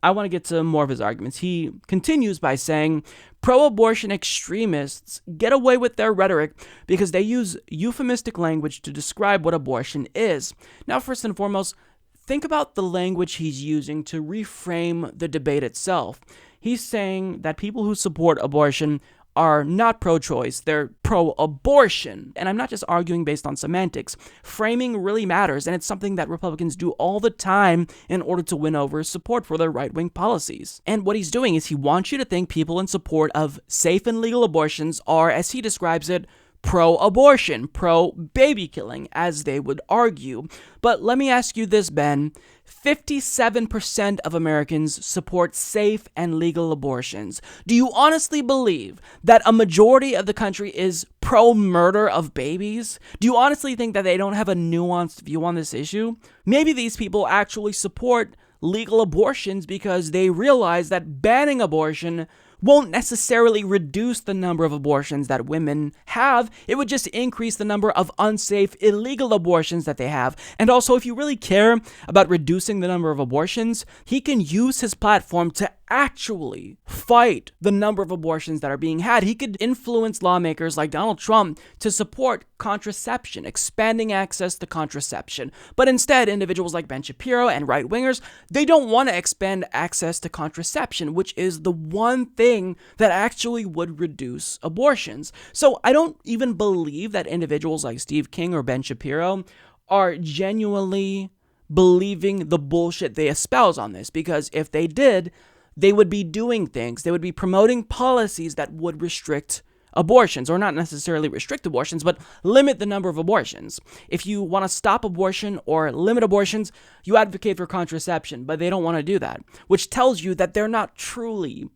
I want to get to more of his arguments. He continues by saying pro-abortion extremists get away with their rhetoric because they use euphemistic language to describe what abortion is. Now, first and foremost, think about the language he's using to reframe the debate itself. He's saying that people who support abortion are not pro-choice, they're pro-abortion. And I'm not just arguing based on semantics. Framing really matters, and it's something that Republicans do all the time in order to win over support for their right-wing policies. And what he's doing is he wants you to think people in support of safe and legal abortions are, as he describes it, pro-abortion, pro-baby killing, as they would argue. But let me ask you this, Ben. 57% of Americans support safe and legal abortions. Do you honestly believe that a majority of the country is pro-murder of babies? Do you honestly think that they don't have a nuanced view on this issue? Maybe these people actually support legal abortions because they realize that banning abortion won't necessarily reduce the number of abortions that women have. It would just increase the number of unsafe, illegal abortions that they have. And also, if you really care about reducing the number of abortions, he can use his platform to actually fight the number of abortions that are being had. He could influence lawmakers like Donald Trump to support contraception, expanding access to contraception. But instead, individuals like Ben Shapiro and right-wingers, they don't want to expand access to contraception, which is the one thing that actually would reduce abortions. So I don't even believe that individuals like Steve King or Ben Shapiro are genuinely believing the bullshit they espouse on this, because if they did, they would be doing things, they would be promoting policies that would restrict abortions, or not necessarily restrict abortions, but limit the number of abortions. If you want to stop abortion or limit abortions, you advocate for contraception, but they don't want to do that, which tells you that they're not truly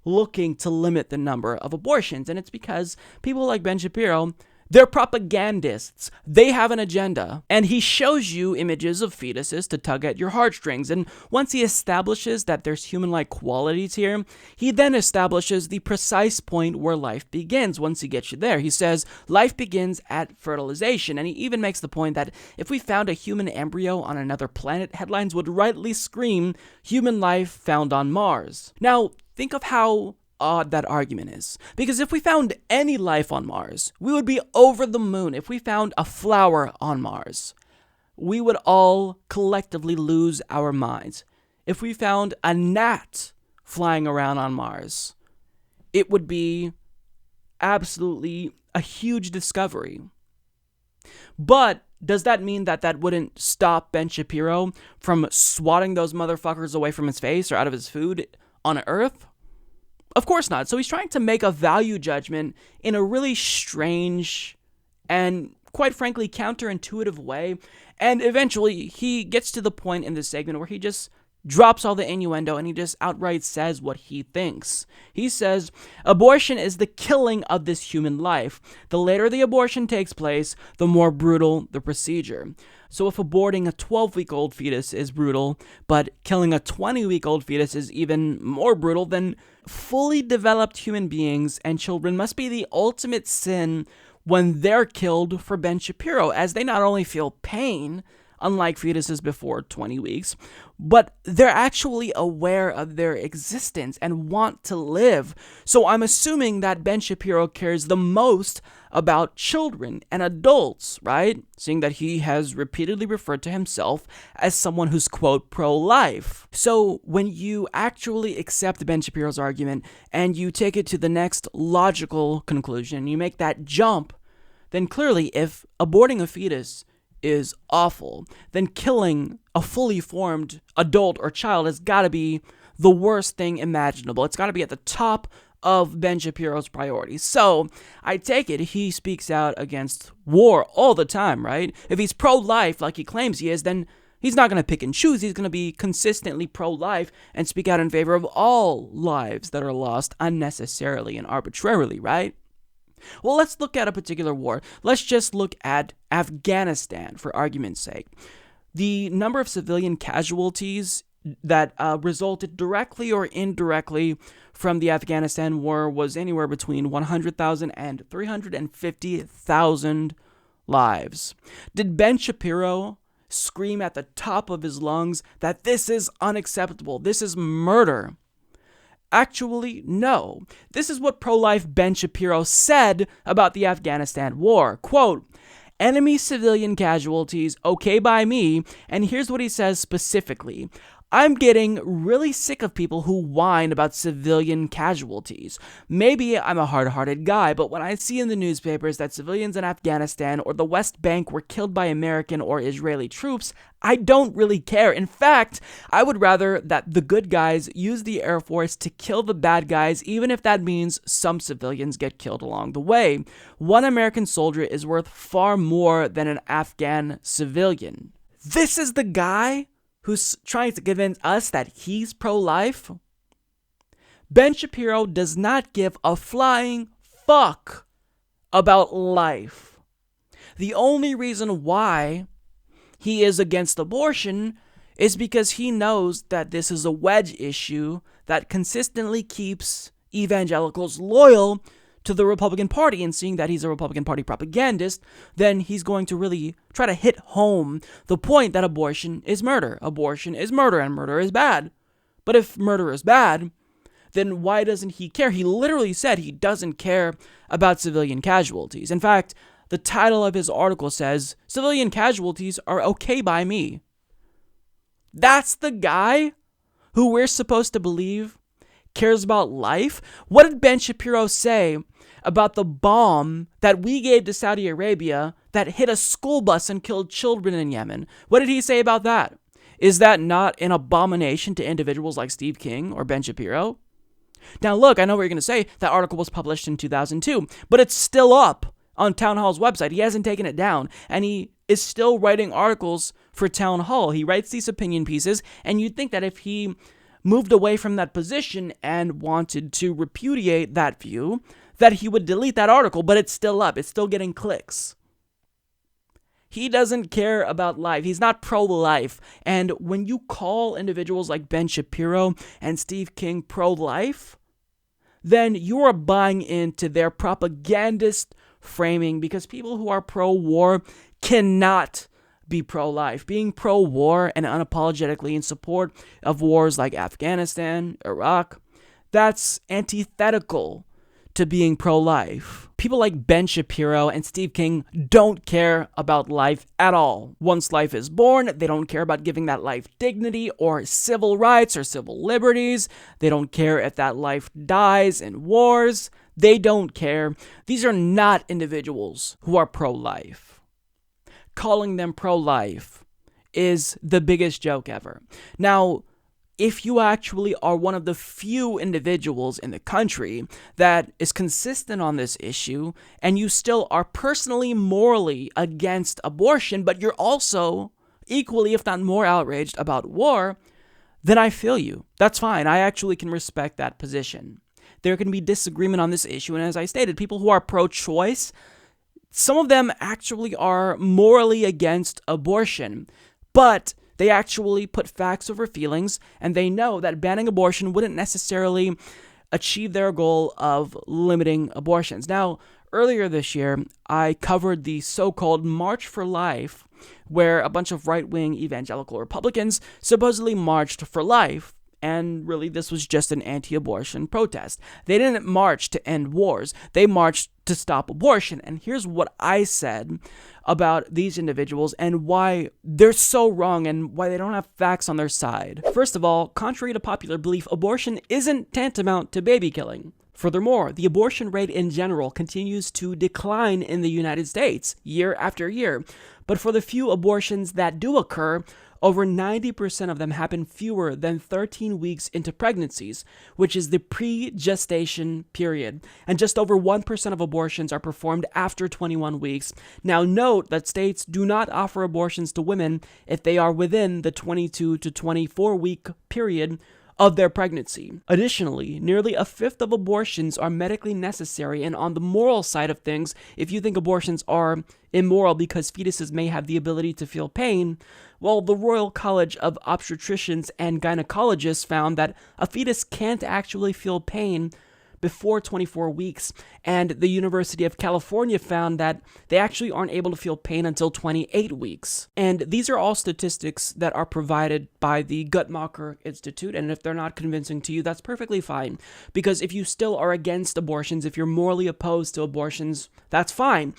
looking to limit the number of abortions. And it's because people like Ben Shapiro, they're propagandists. They have an agenda. And he shows you images of fetuses to tug at your heartstrings. And once he establishes that there's human-like qualities here, he then establishes the precise point where life begins. Once he gets you there, he says life begins at fertilization. And he even makes the point that if we found a human embryo on another planet, headlines would rightly scream human life found on Mars. Now, think of how odd that argument is. Because if we found any life on Mars, we would be over the moon. If we found a flower on Mars, we would all collectively lose our minds. If we found a gnat flying around on Mars, it would be absolutely a huge discovery. But does that mean that that wouldn't stop Ben Shapiro from swatting those motherfuckers away from his face or out of his food on Earth? Of course not. So he's trying to make a value judgment in a really strange and, quite frankly, counterintuitive way. And eventually, he gets to the point in this segment where he just drops all the innuendo and he just outright says what he thinks. He says, abortion is the killing of this human life. The later the abortion takes place, the more brutal the procedure. So if aborting a 12-week-old fetus is brutal, but killing a 20-week-old fetus is even more brutal, then fully developed human beings and children must be the ultimate sin when they're killed for Ben Shapiro, as they not only feel pain, unlike fetuses before 20 weeks, but they're actually aware of their existence and want to live. So I'm assuming that Ben Shapiro cares the most about children and adults, right? Seeing that he has repeatedly referred to himself as someone who's, quote, pro-life. So when you actually accept Ben Shapiro's argument and you take it to the next logical conclusion, you make that jump, then clearly if aborting a fetus is awful, then killing a fully formed adult or child has got to be the worst thing imaginable. It's got to be at the top of Ben Shapiro's priorities. So I take it he speaks out against war all the time, right? If he's pro-life like he claims he is, then he's not going to pick and choose. He's going to be consistently pro-life and speak out in favor of all lives that are lost unnecessarily and arbitrarily, right? Well, let's look at a particular war. Let's just look at Afghanistan, for argument's sake. The number of civilian casualties that resulted directly or indirectly from the Afghanistan war was anywhere between 100,000 and 350,000 lives. Did Ben Shapiro scream at the top of his lungs that this is unacceptable, this is murder? Actually, no. This is what pro-life Ben Shapiro said about the Afghanistan war. Quote, enemy civilian casualties, okay by me, and here's what he says specifically. I'm getting really sick of people who whine about civilian casualties. Maybe I'm a hard-hearted guy, but when I see in the newspapers that civilians in Afghanistan or the West Bank were killed by American or Israeli troops, I don't really care. In fact, I would rather that the good guys use the Air Force to kill the bad guys, even if that means some civilians get killed along the way. One American soldier is worth far more than an Afghan civilian. This is the guy who's trying to convince us that he's pro-life? Ben Shapiro does not give a flying fuck about life. The only reason why he is against abortion is because he knows that this is a wedge issue that consistently keeps evangelicals loyal to the Republican Party, and seeing that he's a Republican Party propagandist, then he's going to really try to hit home the point that abortion is murder. Abortion is murder, and murder is bad. But if murder is bad, then why doesn't he care? He literally said he doesn't care about civilian casualties. In fact, the title of his article says, civilian casualties are okay by me. That's the guy who we're supposed to believe cares about life? What did Ben Shapiro say about the bomb that we gave to Saudi Arabia that hit a school bus and killed children in Yemen? What did he say about that? Is that not an abomination to individuals like Steve King or Ben Shapiro? Now, look, I know what you're going to say. That article was published in 2002, but it's still up on Town Hall's website. He hasn't taken it down, and he is still writing articles for Town Hall. He writes these opinion pieces, and you'd think that if he moved away from that position and wanted to repudiate that view, that he would delete that article, but it's still up. It's still getting clicks. He doesn't care about life. He's not pro-life. And when you call individuals like Ben Shapiro and Steve King pro-life, then you are buying into their propagandist framing, because people who are pro-war cannot be pro-life. Being pro-war and unapologetically in support of wars like Afghanistan, Iraq, that's antithetical to being pro-life. People like Ben Shapiro and Steve King don't care about life at all. Once life is born, they don't care about giving that life dignity or civil rights or civil liberties. They don't care if that life dies in wars. They don't care. These are not individuals who are pro-life. Calling them pro-life is the biggest joke ever. Now, if you actually are one of the few individuals in the country that is consistent on this issue, and you still are personally, morally against abortion, but you're also equally, if not more, outraged about war, then I feel you. That's fine. I actually can respect that position. There can be disagreement on this issue, and as I stated, people who are pro-choice, some of them actually are morally against abortion, but they actually put facts over feelings, and they know that banning abortion wouldn't necessarily achieve their goal of limiting abortions. Now, earlier this year, I covered the so-called March for Life, where a bunch of right-wing evangelical Republicans supposedly marched for life. And really, this was just an anti-abortion protest. They didn't march to end wars. They marched to stop abortion. And here's what I said about these individuals and why they're so wrong and why they don't have facts on their side. First of all, contrary to popular belief, abortion isn't tantamount to baby killing. Furthermore, the abortion rate in general continues to decline in the United States year after year. But for the few abortions that do occur, over 90% of them happen fewer than 13 weeks into pregnancies, which is the pre-gestation period. And just over 1% of abortions are performed after 21 weeks. Now note that states do not offer abortions to women if they are within the 22 to 24 week period of their pregnancy. Additionally, nearly a fifth of abortions are medically necessary, and on the moral side of things, if you think abortions are immoral because fetuses may have the ability to feel pain, well, the Royal College of Obstetricians and Gynecologists found that a fetus can't actually feel pain before 24 weeks, and the University of California found that they actually aren't able to feel pain until 28 weeks. And these are all statistics that are provided by the Guttmacher Institute, and if they're not convincing to you, that's perfectly fine, because if you still are against abortions, if you're morally opposed to abortions, that's fine.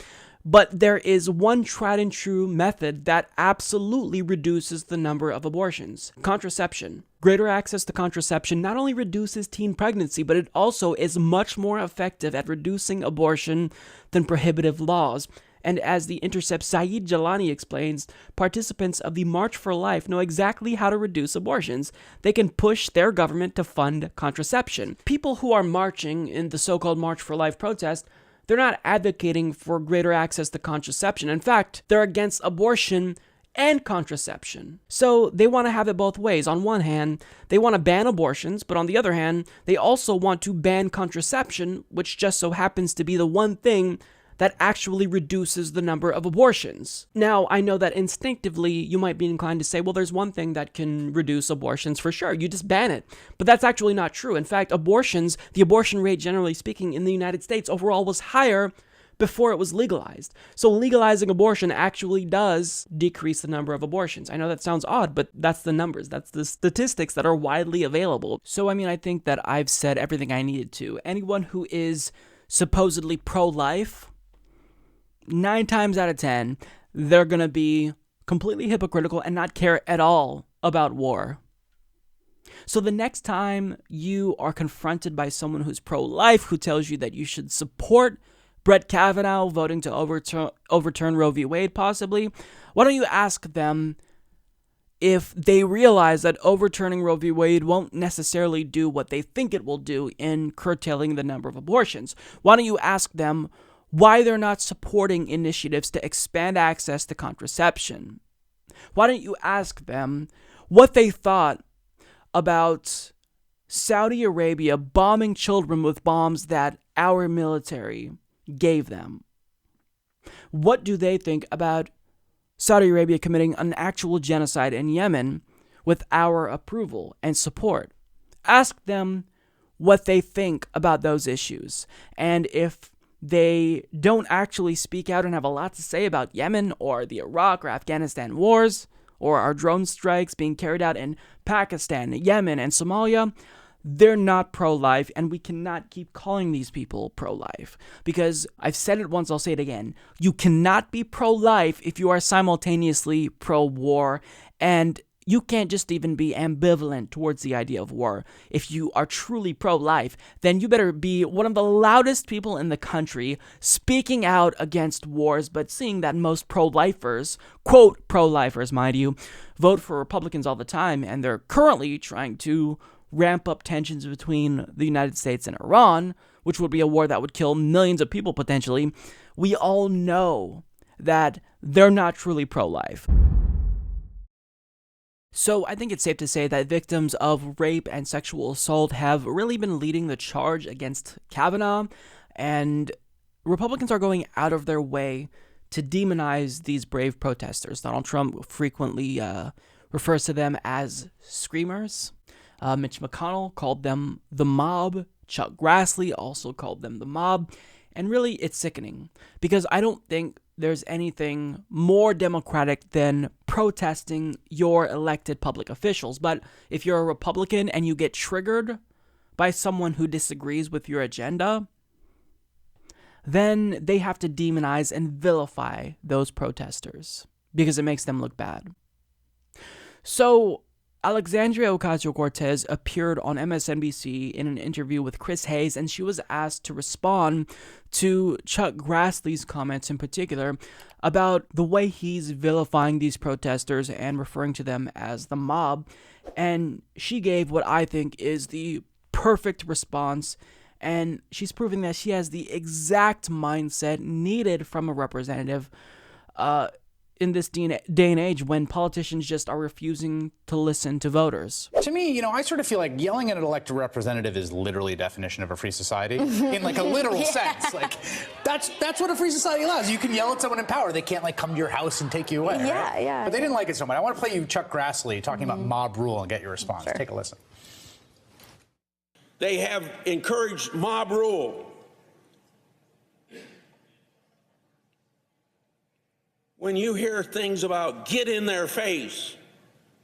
But there is one tried and true method that absolutely reduces the number of abortions: contraception. Greater access to contraception not only reduces teen pregnancy, but it also is much more effective at reducing abortion than prohibitive laws. And as The Intercept's Saeed Jalani explains, participants of the March for Life know exactly how to reduce abortions. They can push their government to fund contraception. People who are marching in the so-called March for Life protest, they're not advocating for greater access to contraception. In fact, they're against abortion and contraception. So they want to have it both ways. On one hand, they want to ban abortions, but on the other hand, they also want to ban contraception, which just so happens to be the one thing that actually reduces the number of abortions. Now, I know that instinctively you might be inclined to say, well, there's one thing that can reduce abortions for sure. You just ban it. But that's actually not true. In fact, the abortion rate, generally speaking, in the United States overall was higher before it was legalized. So legalizing abortion actually does decrease the number of abortions. I know that sounds odd, but that's the numbers. That's the statistics that are widely available. So, I think that I've said everything I needed to. Anyone who is supposedly pro-life, 9 times out of 10, they're going to be completely hypocritical and not care at all about war. So the next time you are confronted by someone who's pro-life, who tells you that you should support Brett Kavanaugh voting to overturn Roe v. Wade possibly, why don't you ask them if they realize that overturning Roe v. Wade won't necessarily do what they think it will do in curtailing the number of abortions? Why don't you ask them why they're not supporting initiatives to expand access to contraception? Why don't you ask them what they thought about Saudi Arabia bombing children with bombs that our military gave them? What do they think about Saudi Arabia committing an actual genocide in Yemen with our approval and support? Ask them what they think about those issues. And if they don't actually speak out and have a lot to say about Yemen or the Iraq or Afghanistan wars or our drone strikes being carried out in Pakistan, Yemen, and Somalia, they're not pro-life, and we cannot keep calling these people pro-life. Because I've said it once, I'll say it again. You cannot be pro-life if you are simultaneously pro-war, and you can't just even be ambivalent towards the idea of war. If you are truly pro-life, then you better be one of the loudest people in the country speaking out against wars, but seeing that most pro-lifers, quote pro-lifers, mind you, vote for Republicans all the time, and they're currently trying to ramp up tensions between the United States and Iran, which would be a war that would kill millions of people potentially. We all know that they're not truly pro-life. So I think it's safe to say that victims of rape and sexual assault have really been leading the charge against Kavanaugh, and Republicans are going out of their way to demonize these brave protesters. Donald Trump frequently refers to them as screamers. Mitch McConnell called them the mob. Chuck Grassley also called them the mob. And really, it's sickening, because I don't think there's anything more democratic than protesting your elected public officials. But if you're a Republican and you get triggered by someone who disagrees with your agenda, then they have to demonize and vilify those protesters because it makes them look bad. So Alexandria Ocasio-Cortez appeared on MSNBC in an interview with Chris Hayes, and she was asked to respond to Chuck Grassley's comments in particular about the way he's vilifying these protesters and referring to them as the mob. And she gave what I think is the perfect response, and she's proving that she has the exact mindset needed from a representative in this day and age when politicians just are refusing to listen to voters. To me, I sort of feel like yelling at an elected representative is literally a definition of a free society in like a literal sense. Like that's what a free society allows. You can yell at someone in power. They can't like come to your house and take you away. Yeah, right? yeah. But they didn't like it so much. I want to play you Chuck Grassley talking about mob rule and get your response. Sure. Take a listen. They have encouraged mob rule. When you hear things about get in their face,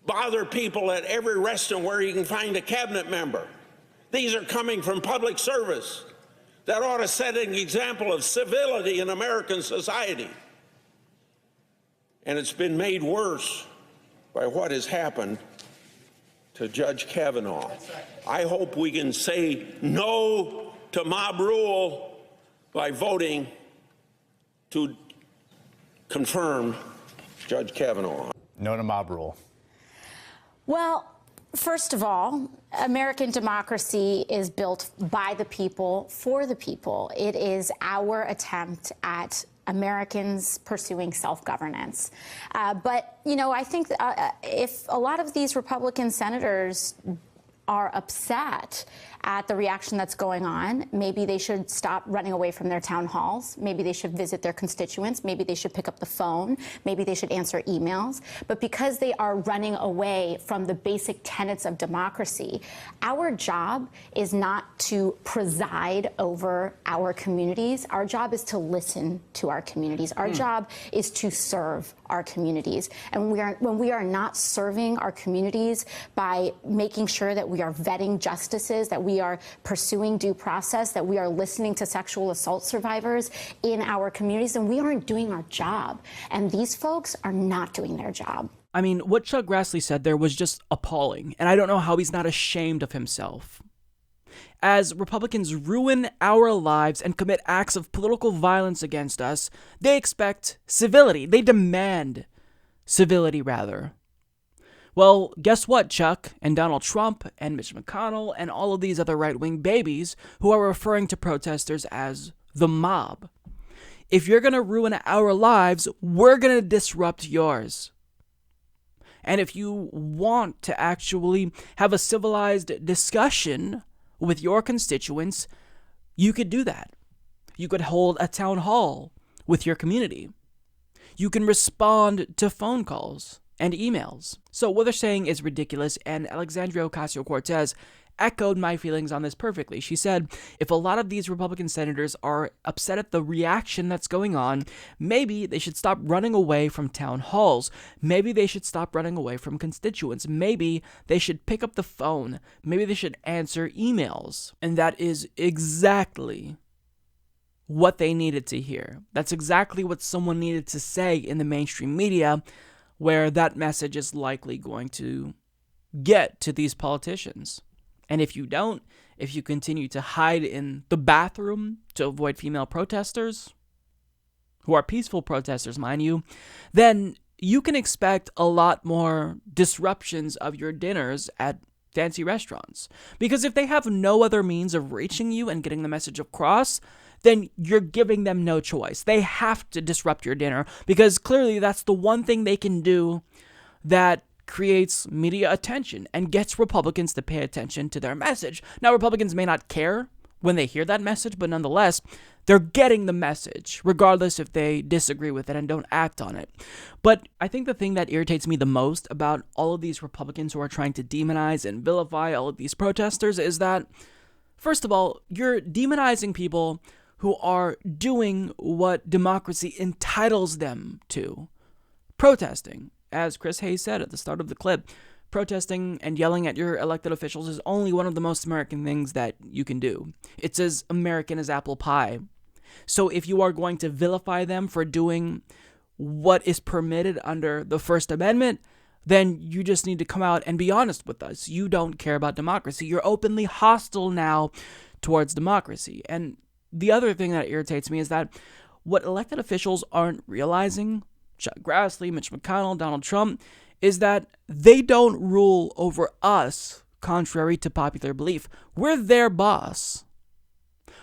bother people at every restaurant where you can find a cabinet member, these are coming from public service that ought to set an example of civility in American society. And it's been made worse by what has happened to Judge Kavanaugh. I hope we can say no to mob rule by voting to confirm Judge Kavanaugh. No to mob rule. Well, first of all, American democracy is built by the people, for the people. It is our attempt at Americans pursuing self-governance. But, I think if a lot of these Republican senators are upset at the reaction that's going on, maybe they should stop running away from their town halls. Maybe they should visit their constituents. Maybe they should pick up the phone. Maybe they should answer emails. But because they are running away from the basic tenets of democracy, our job is not to preside over our communities. Our job is to listen to our communities. Our job is to serve our communities. And when we are not serving our communities by making sure that we are vetting justices, that we are pursuing due process, that we are listening to sexual assault survivors in our communities, then we aren't doing our job. And these folks are not doing their job. I mean, what Chuck Grassley said there was just appalling, and I don't know how he's not ashamed of himself. As Republicans ruin our lives and commit acts of political violence against us, they expect civility. They demand civility, rather. Well, guess what, Chuck, and Donald Trump, and Mitch McConnell, and all of these other right-wing babies who are referring to protesters as the mob. If you're going to ruin our lives, we're going to disrupt yours. And if you want to actually have a civilized discussion with your constituents, you could do that. You could hold a town hall with your community. You can respond to phone calls and emails. So what they're saying is ridiculous, and Alexandria Ocasio-Cortez echoed my feelings on this perfectly. She said, if a lot of these Republican senators are upset at the reaction that's going on, maybe they should stop running away from town halls. Maybe they should stop running away from constituents. Maybe they should pick up the phone. Maybe they should answer emails. And that is exactly what they needed to hear. That's exactly what someone needed to say in the mainstream media, where that message is likely going to get to these politicians. And if you don't, if you continue to hide in the bathroom to avoid female protesters, who are peaceful protesters, mind you, then you can expect a lot more disruptions of your dinners at fancy restaurants. Because if they have no other means of reaching you and getting the message across, then you're giving them no choice. They have to disrupt your dinner because clearly that's the one thing they can do that creates media attention and gets Republicans to pay attention to their message. Now, Republicans may not care when they hear that message, but nonetheless, they're getting the message, regardless if they disagree with it and don't act on it. But I think the thing that irritates me the most about all of these Republicans who are trying to demonize and vilify all of these protesters is that, first of all, you're demonizing people who are doing what democracy entitles them to, protesting. As Chris Hayes said at the start of the clip, protesting and yelling at your elected officials is only one of the most American things that you can do. It's as American as apple pie. So if you are going to vilify them for doing what is permitted under the First Amendment, then you just need to come out and be honest with us. You don't care about democracy. You're openly hostile now towards democracy. And the other thing that irritates me is that what elected officials aren't realizing, Chuck Grassley, Mitch McConnell, Donald Trump, is that they don't rule over us contrary to popular belief. We're their boss.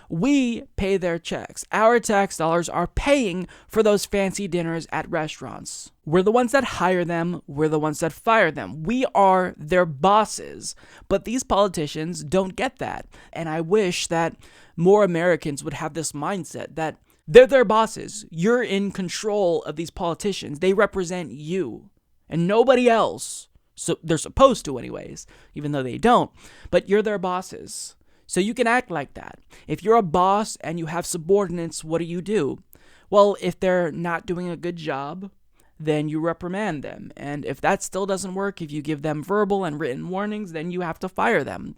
We pay their checks. Our tax dollars are paying for those fancy dinners at restaurants. We're the ones that hire them. We're the ones that fire them. We are their bosses. But these politicians don't get that. And I wish that more Americans would have this mindset that they're their bosses. You're in control of these politicians. They represent you and nobody else. So they're supposed to anyways, even though they don't. But you're their bosses. So you can act like that. If you're a boss and you have subordinates, what do? Well, if they're not doing a good job, then you reprimand them. And if that still doesn't work, if you give them verbal and written warnings, then you have to fire them.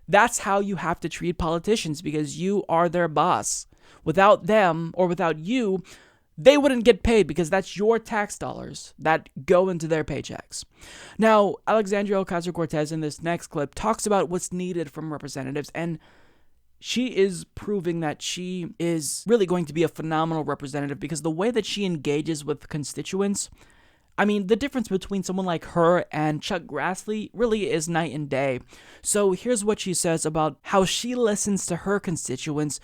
That's how you have to treat politicians because you are their boss. Without them or without you, they wouldn't get paid because that's your tax dollars that go into their paychecks. Now, Alexandria Ocasio-Cortez in this next clip talks about what's needed from representatives, and she is proving that she is really going to be a phenomenal representative because the way that she engages with constituents, I mean, the difference between someone like her and Chuck Grassley really is night and day. So here's what she says about how she listens to her constituents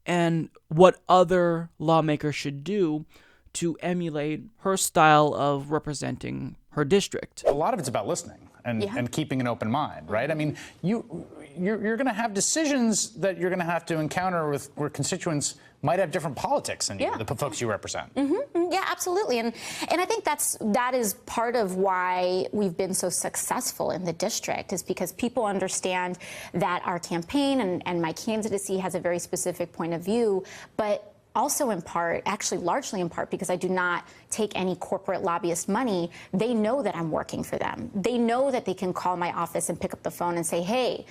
and what other lawmakers should do to emulate her style of representing her district. A lot of it's about listening and keeping an open mind, right? I mean, you're going to have decisions that you're going to have to encounter with where constituents might have different politics than you, the folks you represent. Mm-hmm. Yeah, absolutely. And I think that is part of why we've been so successful in the district is because people understand that our campaign and my candidacy has a very specific point of view, but also in part, actually largely in part, because I do not take any corporate lobbyist money, they know that I'm working for them. They know that they can call my office and pick up the phone and say, hey,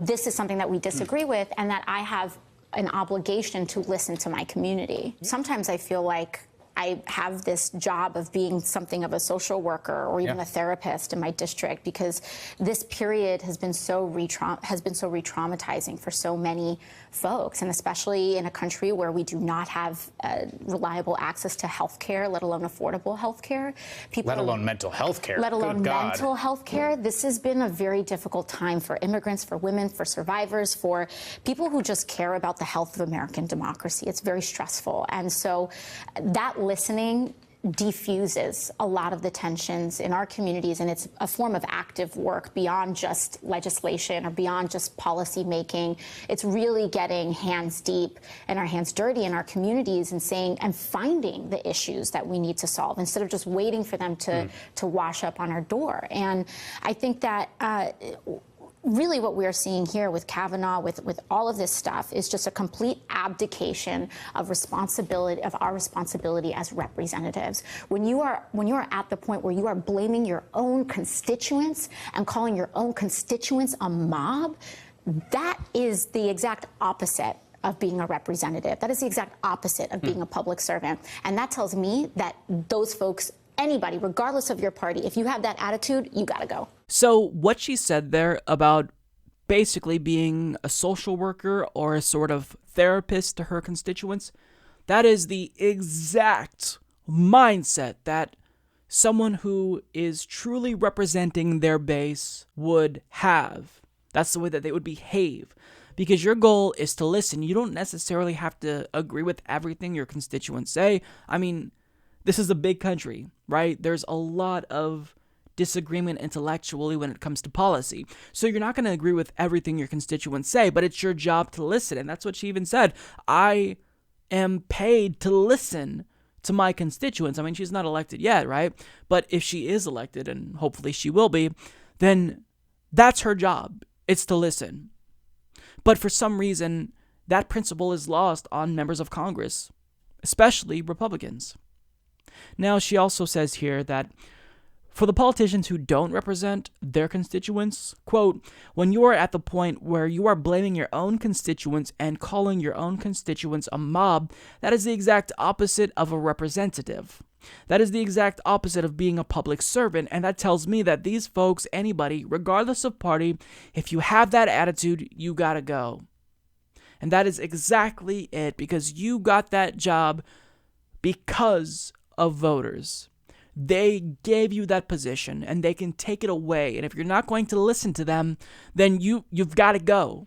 this is something that we disagree with, and that I have an obligation to listen to my community. Sometimes I feel like I have this job of being something of a social worker or even a therapist in my district, because this period has been so re-traumatizing for so many folks, and especially in a country where we do not have reliable access to health care, let alone affordable health care. Let alone mental health care. Let alone Good God. mental health care. This has been a very difficult time for immigrants, for women, for survivors, for people who just care about the health of American democracy. It's very stressful. And so that listening diffuses a lot of the tensions in our communities, and it's a form of active work beyond just legislation or beyond just policy making. It's really getting hands deep and our hands dirty in our communities and saying and finding the issues that we need to solve instead of just waiting for them to wash up on our door. And I think that really what we're seeing here with Kavanaugh, with all of this stuff, is just a complete abdication of responsibility, of our responsibility as representatives. When you are at the point where you are blaming your own constituents and calling your own constituents a mob, that is the exact opposite of being a representative. That is the exact opposite of being a public servant. And that tells me that those folks, anybody, regardless of your party, if you have that attitude, you gotta go. So what she said there about basically being a social worker or a sort of therapist to her constituents, that is the exact mindset that someone who is truly representing their base would have. That's the way that they would behave. Because your goal is to listen. You don't necessarily have to agree with everything your constituents say. I mean, this is a big country, right? There's a lot of disagreement intellectually when it comes to policy. So you're not going to agree with everything your constituents say, but it's your job to listen. And that's what she even said. I am paid to listen to my constituents. I mean, she's not elected yet, right? But if she is elected, and hopefully she will be, then that's her job. It's to listen. But for some reason, that principle is lost on members of Congress, especially Republicans. Now, she also says here that for the politicians who don't represent their constituents, quote, when you are at the point where you are blaming your own constituents and calling your own constituents a mob, that is the exact opposite of a representative. That is the exact opposite of being a public servant, and that tells me that these folks, anybody, regardless of party, if you have that attitude, you gotta go. And that is exactly it, because you got that job because of voters. They gave you that position, and they can take it away. And if you're not going to listen to them, then you've got to go.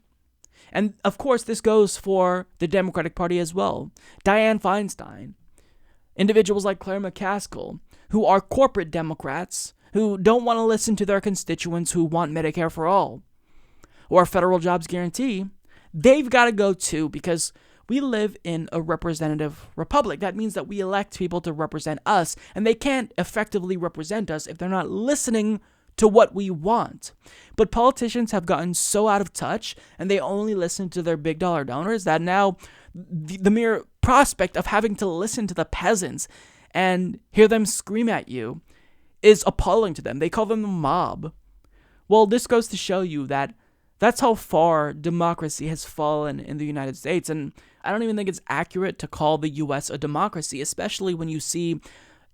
And of course, this goes for the Democratic Party as well. Dianne Feinstein, individuals like Claire McCaskill, who are corporate Democrats, who don't want to listen to their constituents who want Medicare for all or a federal jobs guarantee, they've got to go too, because we live in a representative republic. That means that we elect people to represent us, and they can't effectively represent us if they're not listening to what we want. But politicians have gotten so out of touch, and they only listen to their big dollar donors, that now the mere prospect of having to listen to the peasants and hear them scream at you is appalling to them. They call them the mob. Well, this goes to show you that that's how far democracy has fallen in the United States. And I don't even think it's accurate to call the U.S. a democracy, especially when you see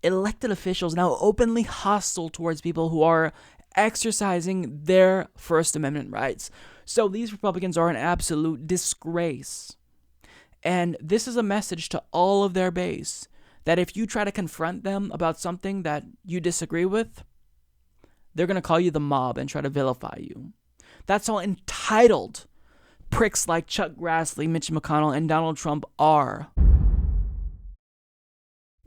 elected officials now openly hostile towards people who are exercising their First Amendment rights. So these Republicans are an absolute disgrace. And this is a message to all of their base, that if you try to confront them about something that you disagree with, they're going to call you the mob and try to vilify you. That's how entitled pricks like Chuck Grassley, Mitch McConnell, and Donald Trump are.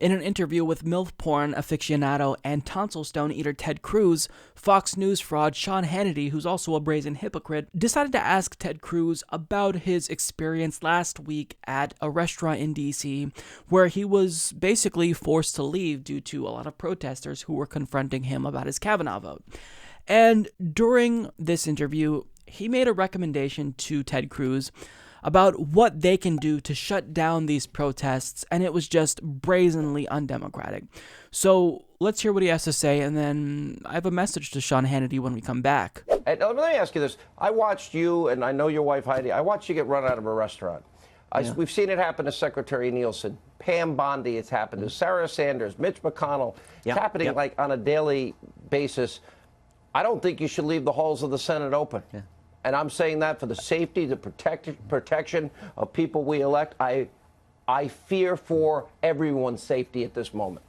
In an interview with MILF porn aficionado and tonsil stone eater Ted Cruz, Fox News fraud Sean Hannity, who's also a brazen hypocrite, decided to ask Ted Cruz about his experience last week at a restaurant in D.C. where he was basically forced to leave due to a lot of protesters who were confronting him about his Kavanaugh vote. And during this interview, he made a recommendation to Ted Cruz about what they can do to shut down these protests, and it was just brazenly undemocratic. So let's hear what he has to say, and then I have a message to Sean Hannity when we come back. And let me ask you this. I watched you, and I know your wife Heidi, I watched you get run out of a restaurant. We've seen it happen to Secretary Nielsen, Pam Bondi, it's happened to Sarah Sanders, Mitch McConnell. It's happening like on a daily basis. I don't think you should leave the halls of the Senate open. And I'm saying that for the safety, the protection of people we elect. I fear for everyone's safety at this moment.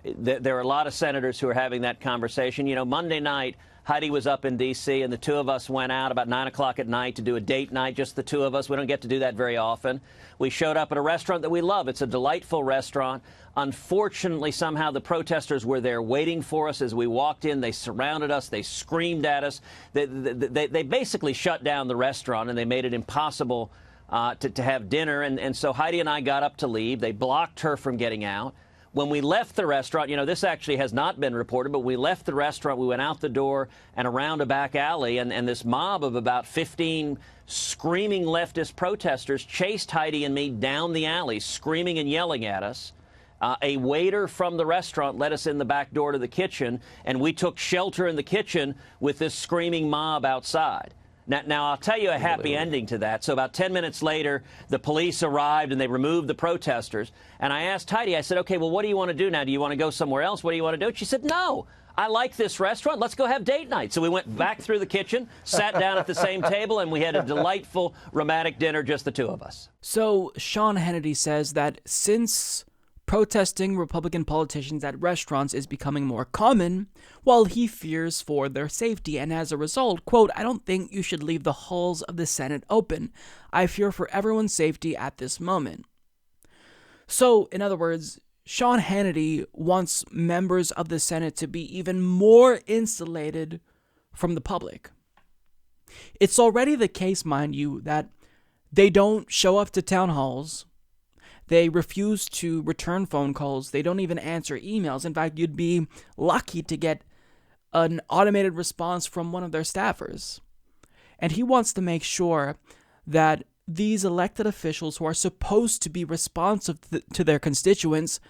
There are a lot of senators who are having that conversation. You know, Monday night, Heidi was up in D.C., and the two of us went out about 9 o'clock at night to do a date night, just the two of us. We don't get to do that very often. We showed up at a restaurant that we love. It's a delightful restaurant. Unfortunately, somehow the protesters were there waiting for us as we walked in. They surrounded us. They screamed at us. They basically shut down the restaurant, and they made it impossible to have dinner. And so Heidi and I got up to leave. They blocked her from getting out. When we left the restaurant, you know, this actually has not been reported, but we left the restaurant, we went out the door and around a back alley, and this mob of about 15 screaming leftist protesters chased Heidi and me down the alley, screaming and yelling at us. A waiter from the restaurant let us in the back door to the kitchen, and we took shelter in the kitchen with this screaming mob outside. Now, I'll tell you a happy ending to that. So about 10 minutes later, the police arrived and they removed the protesters. And I asked Heidi, I said, okay, well, what do you want to do now? Do you want to go somewhere else? What do you want to do? And she said, no, I like this restaurant. Let's go have date night. So we went back through the kitchen, sat down at the same table, and we had a delightful, romantic dinner, just the two of us. So Sean Hannity says that since protesting Republican politicians at restaurants is becoming more common, while he fears for their safety, and as a result, quote, I don't think you should leave the halls of the Senate open. I fear for everyone's safety at this moment. So, in other words, Sean Hannity wants members of the Senate to be even more insulated from the public. It's already the case, mind you, that they don't show up to town halls. They refuse to return phone calls. They don't even answer emails. In fact, you'd be lucky to get an automated response from one of their staffers. And he wants to make sure that these elected officials who are supposed to be responsive to their constituents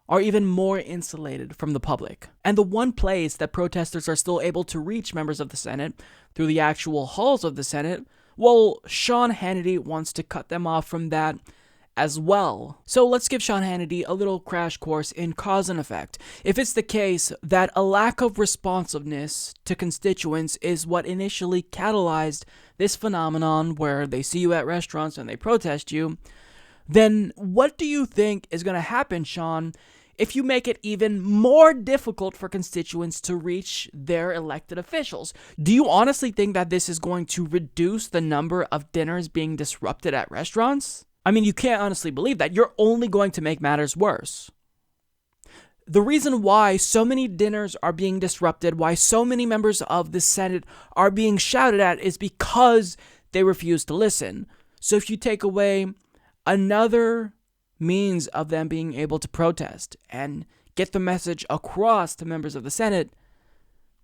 are even more insulated from the public. And the one place that protesters are still able to reach members of the Senate through the actual halls of the Senate, well, Sean Hannity wants to cut them off from that as well. So let's give Sean Hannity a little crash course in cause and effect. If it's the case that a lack of responsiveness to constituents is what initially catalyzed this phenomenon where they see you at restaurants and they protest you, then what do you think is going to happen, Sean, if you make it even more difficult for constituents to reach their elected officials? Do you honestly think that this is going to reduce the number of dinners being disrupted at restaurants? I mean, you can't honestly believe that. You're only going to make matters worse. The reason why so many dinners are being disrupted, why so many members of the Senate are being shouted at, is because they refuse to listen. So if you take away another means of them being able to protest and get the message across to members of the Senate,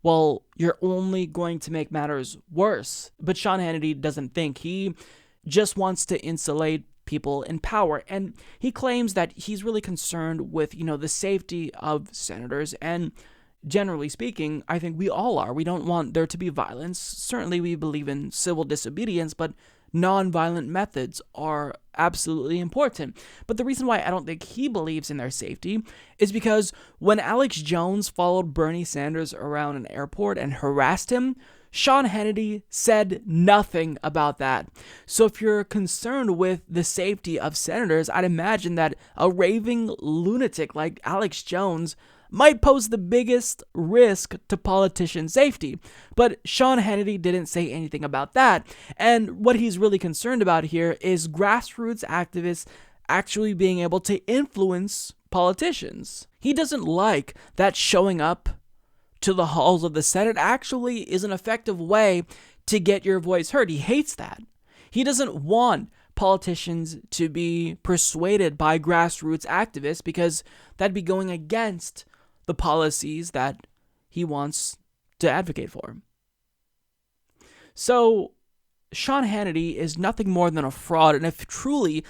well, you're only going to make matters worse. But Sean Hannity doesn't think. He just wants to insulate people in power, and he claims that he's really concerned with, the safety of senators, and generally speaking, I think we all are. We don't want there to be violence. Certainly we believe in civil disobedience, but non-violent methods are absolutely important. But the reason why I don't think he believes in their safety is because when Alex Jones followed Bernie Sanders around an airport and harassed him, Sean Hannity said nothing about that. So if you're concerned with the safety of senators, I'd imagine that a raving lunatic like Alex Jones might pose the biggest risk to politicians' safety. But Sean Hannity didn't say anything about that. And what he's really concerned about here is grassroots activists actually being able to influence politicians. He doesn't like that showing up to the halls of the Senate actually is an effective way to get your voice heard. He hates that. He doesn't want politicians to be persuaded by grassroots activists because that'd be going against the policies that he wants to advocate for. So Sean Hannity is nothing more than a fraud, and if truly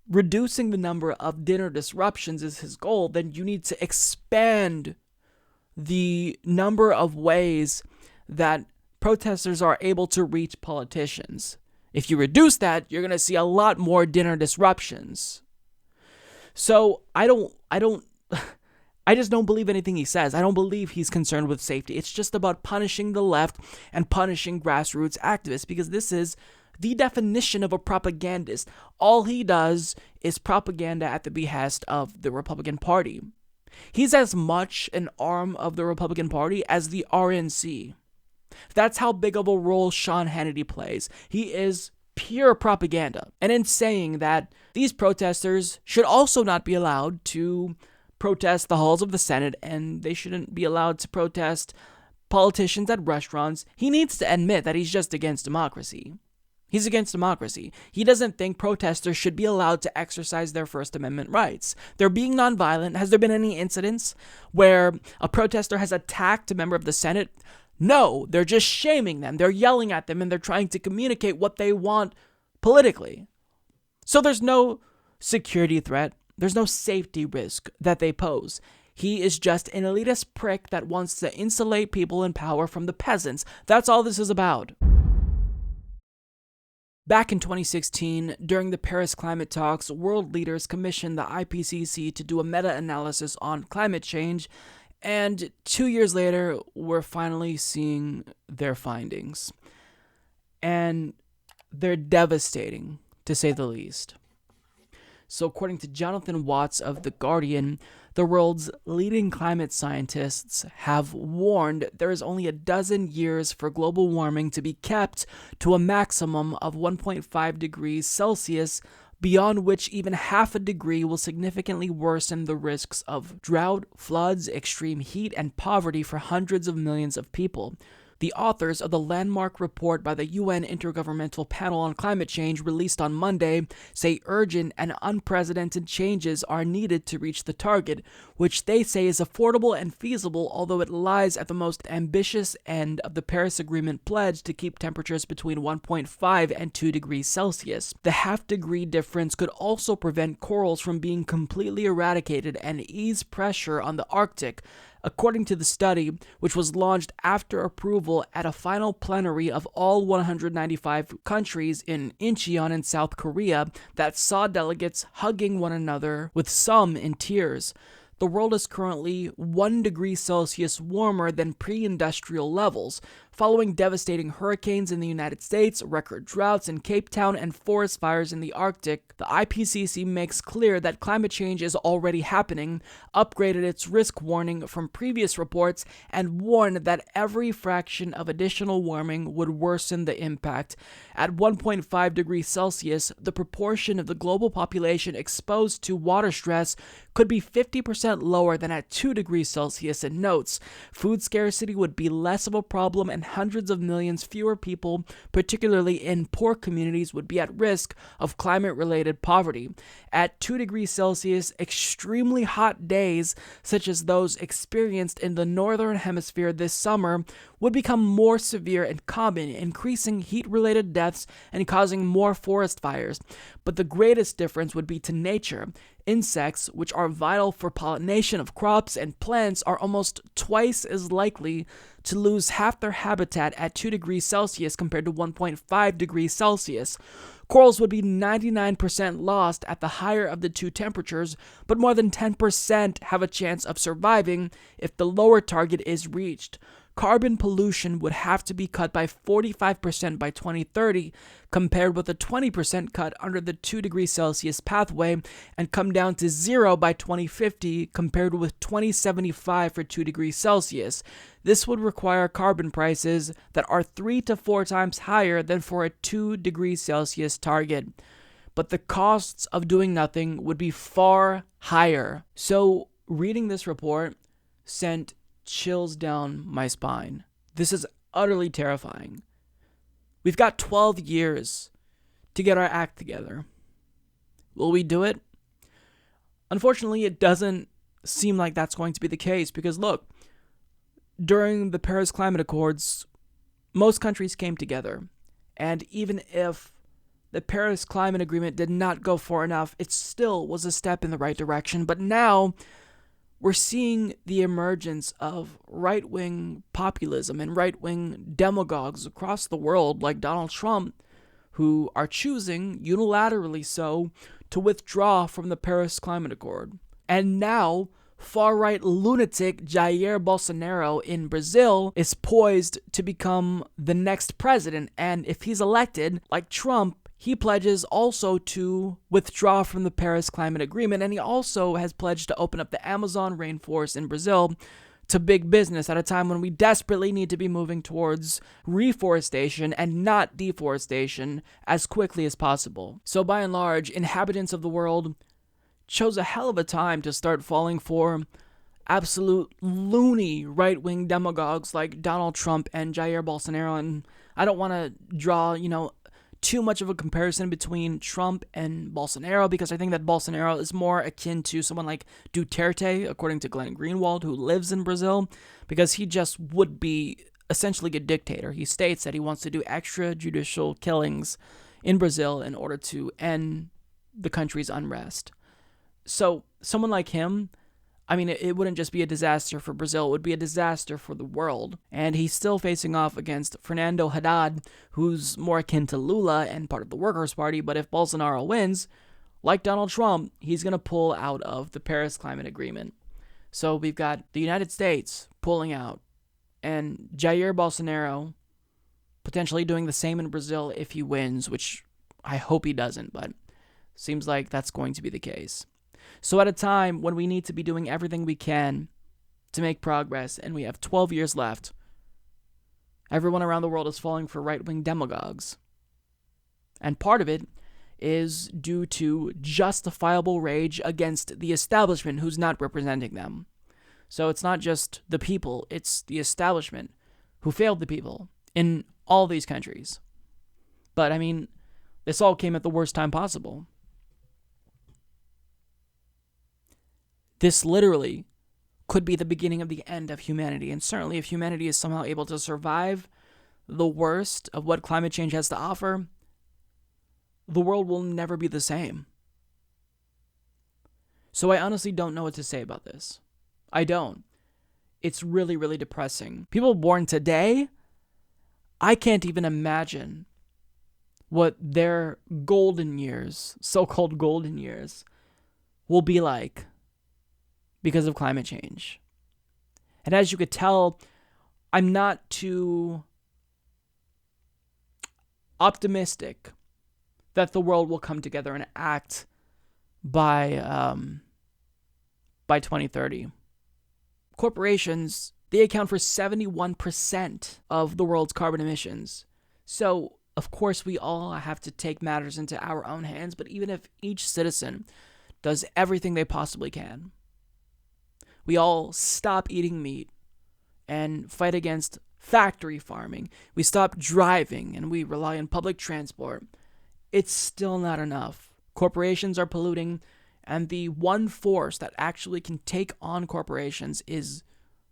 reducing the number of dinner disruptions is his goal, then you need to expand the number of ways that protesters are able to reach politicians. If you reduce that, you're going to see a lot more dinner disruptions. So I just don't believe anything he says. I don't believe he's concerned with safety. It's just about punishing the left and punishing grassroots activists, because this is the definition of a propagandist. All he does is propaganda at the behest of the Republican Party. He's as much an arm of the Republican Party as the RNC. That's how big of a role Sean Hannity plays. He is pure propaganda. And in saying that, these protesters should also not be allowed to protest the halls of the Senate, and they shouldn't be allowed to protest politicians at restaurants. He needs to admit that he's just against democracy. He's against democracy. He doesn't think protesters should be allowed to exercise their First Amendment rights. They're being nonviolent. Has there been any incidents where a protester has attacked a member of the Senate? No, they're just shaming them. They're yelling at them, and they're trying to communicate what they want politically. So there's no security threat. There's no safety risk that they pose. He is just an elitist prick that wants to insulate people in power from the peasants. That's all this is about. Back in 2016, during the Paris climate talks, world leaders commissioned the IPCC to do a meta-analysis on climate change, and 2 years later, we're finally seeing their findings. And they're devastating, to say the least. So according to Jonathan Watts of The Guardian, the world's leading climate scientists have warned there is only a dozen years for global warming to be kept to a maximum of 1.5 degrees Celsius, beyond which even half a degree will significantly worsen the risks of drought, floods, extreme heat, and poverty for hundreds of millions of people. The authors of the landmark report by the UN Intergovernmental Panel on Climate Change released on Monday say urgent and unprecedented changes are needed to reach the target, which they say is affordable and feasible, although it lies at the most ambitious end of the Paris Agreement pledge to keep temperatures between 1.5 and 2 degrees Celsius. The half-degree difference could also prevent corals from being completely eradicated and ease pressure on the Arctic, according to the study, which was launched after approval at a final plenary of all 195 countries in Incheon in South Korea that saw delegates hugging one another, with some in tears. The world is currently 1 degree Celsius warmer than pre-industrial levels, following devastating hurricanes in the United States, record droughts in Cape Town, and forest fires in the Arctic. The IPCC makes clear that climate change is already happening, upgraded its risk warning from previous reports, and warned that every fraction of additional warming would worsen the impact. At 1.5 degrees Celsius, the proportion of the global population exposed to water stress could be 50% lower than at 2 degrees Celsius, and notes food scarcity would be less of a problem, and hundreds of millions fewer people, particularly in poor communities, would be at risk of climate-related poverty. At 2 degrees Celsius, extremely hot days, such as those experienced in the northern hemisphere this summer, would become more severe and common, increasing heat-related deaths and causing more forest fires. But the greatest difference would be to nature. Insects, which are vital for pollination of crops and plants, are almost twice as likely to lose half their habitat at 2 degrees Celsius compared to 1.5 degrees Celsius. Corals would be 99% lost at the higher of the two temperatures, but more than 10% have a chance of surviving if the lower target is reached. Carbon pollution would have to be cut by 45% by 2030, compared with a 20% cut under the 2 degrees Celsius pathway, and come down to 0 by 2050, compared with 2075 for 2 degrees Celsius. This would require carbon prices that are 3 to 4 times higher than for a 2 degrees Celsius target. But the costs of doing nothing would be far higher. So, reading this report sent chills down my spine. This is utterly terrifying. We've got 12 years to get our act together. Will we do it? Unfortunately, it doesn't seem like that's going to be the case, because look, during the Paris Climate Accords, most countries came together, and even if the Paris Climate Agreement did not go far enough, it still was a step in the right direction. But now we're seeing the emergence of right-wing populism and right-wing demagogues across the world, like Donald Trump, who are choosing, unilaterally so, to withdraw from the Paris Climate Accord. And now, far-right lunatic Jair Bolsonaro in Brazil is poised to become the next president, and if he's elected, like Trump, he pledges also to withdraw from the Paris Climate Agreement, and he also has pledged to open up the Amazon rainforest in Brazil to big business at a time when we desperately need to be moving towards reforestation and not deforestation as quickly as possible. So by and large, inhabitants of the world chose a hell of a time to start falling for absolute loony right-wing demagogues like Donald Trump and Jair Bolsonaro. And I don't want to draw, too much of a comparison between Trump and Bolsonaro, because I think that Bolsonaro is more akin to someone like Duterte, according to Glenn Greenwald, who lives in Brazil, because he just would be essentially a dictator. He states that he wants to do extrajudicial killings in Brazil in order to end the country's unrest. So someone like him, it wouldn't just be a disaster for Brazil, it would be a disaster for the world. And he's still facing off against Fernando Haddad, who's more akin to Lula and part of the Workers' Party. But if Bolsonaro wins, like Donald Trump, he's going to pull out of the Paris Climate Agreement. So we've got the United States pulling out, and Jair Bolsonaro potentially doing the same in Brazil if he wins, which I hope he doesn't, but seems like that's going to be the case. So at a time when we need to be doing everything we can to make progress, and we have 12 years left, everyone around the world is falling for right-wing demagogues. And part of it is due to justifiable rage against the establishment who's not representing them. So it's not just the people, it's the establishment who failed the people in all these countries. But this all came at the worst time possible. This literally could be the beginning of the end of humanity, and certainly if humanity is somehow able to survive the worst of what climate change has to offer, the world will never be the same. So I honestly don't know what to say about this. I don't. It's really, really depressing. People born today, I can't even imagine what their golden years, so-called golden years, will be like because of climate change. And as you could tell, I'm not too optimistic that the world will come together and act by 2030. Corporations, they account for 71% of the world's carbon emissions. So, of course, we all have to take matters into our own hands, but even if each citizen does everything they possibly can, we all stop eating meat and fight against factory farming, we stop driving and we rely on public transport, it's still not enough. Corporations are polluting, and the one force that actually can take on corporations is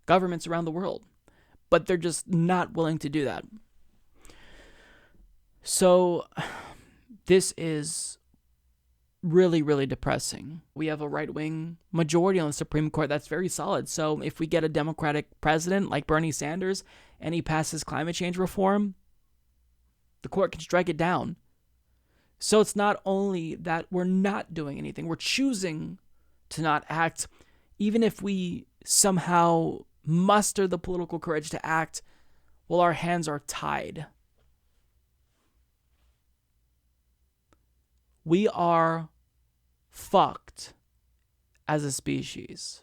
governments around the world. But they're just not willing to do that. So this is really, really depressing. We have a right-wing majority on the Supreme Court that's very solid. So if we get a Democratic president like Bernie Sanders and he passes climate change reform, the court can strike it down. So it's not only that we're not doing anything, we're choosing to not act. Even if we somehow muster the political courage to act, well, our hands are tied. We are fucked as a species.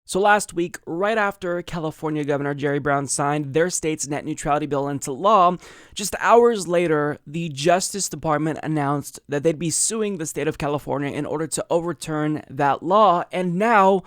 So last week, right after California Governor Jerry Brown signed their state's net neutrality bill into law, just hours later, the Justice Department announced that they'd be suing the state of California in order to overturn that law. And now,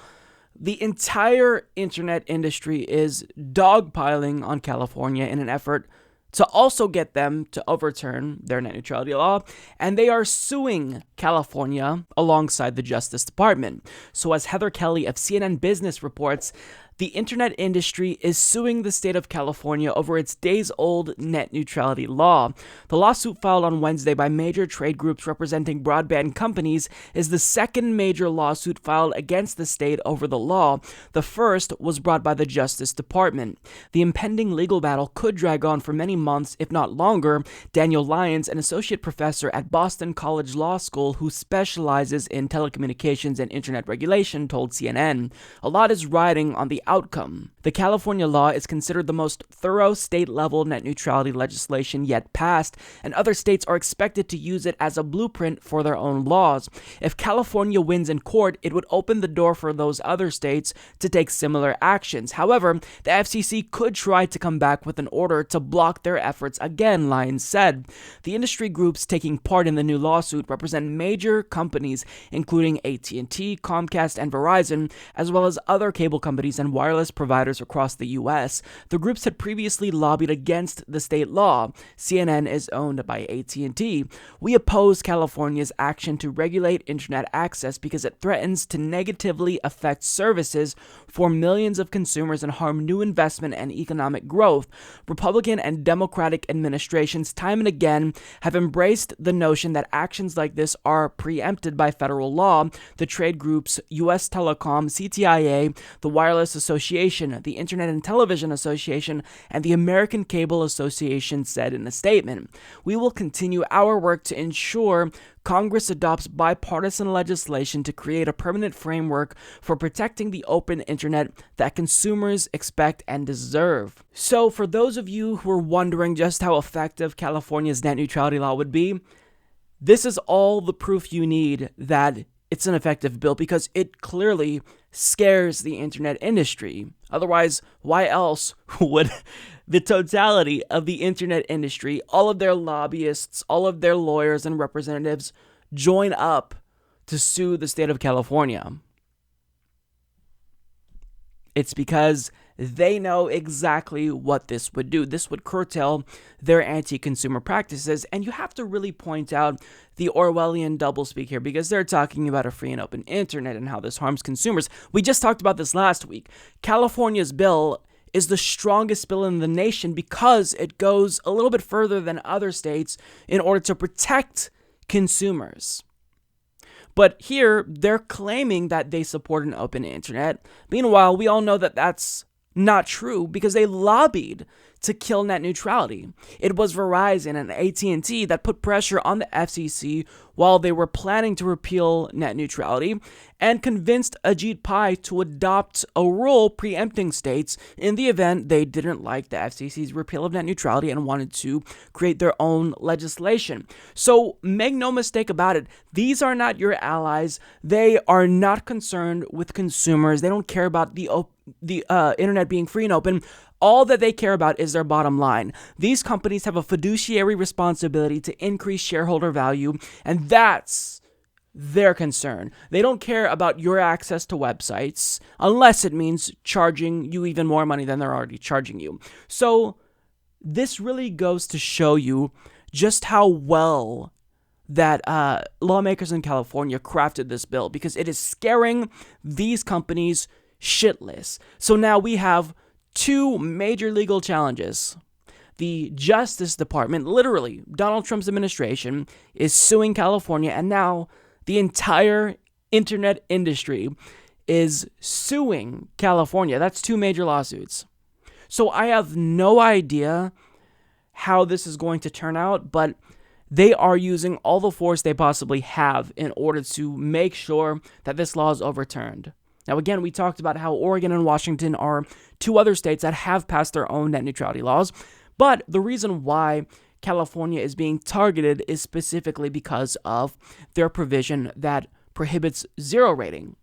the entire internet industry is dogpiling on California in an effort to also get them to overturn their net neutrality law, and they are suing California alongside the Justice Department. So as Heather Kelly of CNN Business reports, The internet industry is suing the state of California over its days-old net neutrality law. The lawsuit filed on Wednesday by major trade groups representing broadband companies is the second major lawsuit filed against the state over the law. The first was brought by the Justice Department. The impending legal battle could drag on for many months, if not longer. Daniel Lyons, an associate professor at Boston College Law School who specializes in telecommunications and internet regulation, told CNN. A lot is riding on the outcome. The California law is considered the most thorough state-level net neutrality legislation yet passed, and other states are expected to use it as a blueprint for their own laws. If California wins in court, it would open the door for those other states to take similar actions. However, the FCC could try to come back with an order to block their efforts again, Lyons said. The industry groups taking part in the new lawsuit represent major companies, including AT&T, Comcast, and Verizon, as well as other cable companies and wireless providers across the U.S. The groups had previously lobbied against the state law. CNN is owned by AT&T. We oppose California's action to regulate internet access because it threatens to negatively affect services for millions of consumers and harm new investment and economic growth. Republican and Democratic administrations time and again have embraced the notion that actions like this are preempted by federal law. The trade groups U.S. Telecom, CTIA, the Wireless Association, the Internet and Television Association, and the American Cable Association said in a statement. We will continue our work to ensure Congress adopts bipartisan legislation to create a permanent framework for protecting the open internet that consumers expect and deserve. So, for those of you who are wondering just how effective California's net neutrality law would be, this is all the proof you need that it's an effective bill, because it clearly scares the internet industry. Otherwise, why else would the totality of the internet industry, all of their lobbyists, all of their lawyers and representatives, join up to sue the state of California? It's because they know exactly what this would do. This would curtail their anti-consumer practices. And you have to really point out the Orwellian doublespeak here, because they're talking about a free and open internet and how this harms consumers. We just talked about this last week. California's bill is the strongest bill in the nation because it goes a little bit further than other states in order to protect consumers. But here, they're claiming that they support an open internet. Meanwhile, we all know that that's not true because they lobbied to kill net neutrality. It was Verizon and AT&T that put pressure on the FCC while they were planning to repeal net neutrality and convinced Ajit Pai to adopt a rule preempting states in the event they didn't like the FCC's repeal of net neutrality and wanted to create their own legislation. So make no mistake about it, these are not your allies. They are not concerned with consumers. They don't care about the internet being free and open. All that they care about is their bottom line. These companies have a fiduciary responsibility to increase shareholder value, and that's their concern. They don't care about your access to websites unless it means charging you even more money than they're already charging you. So this really goes to show you just how well that lawmakers in California crafted this bill, because it is scaring these companies shitless. So now we have two major legal challenges. The Justice Department, literally Donald Trump's administration, is suing California, and now the entire internet industry is suing California. That's two major lawsuits. So I have no idea how this is going to turn out, but they are using all the force they possibly have in order to make sure that this law is overturned. Now, again, we talked about how Oregon and Washington are two other states that have passed their own net neutrality laws, but the reason why California is being targeted is specifically because of their provision that prohibits zero rating.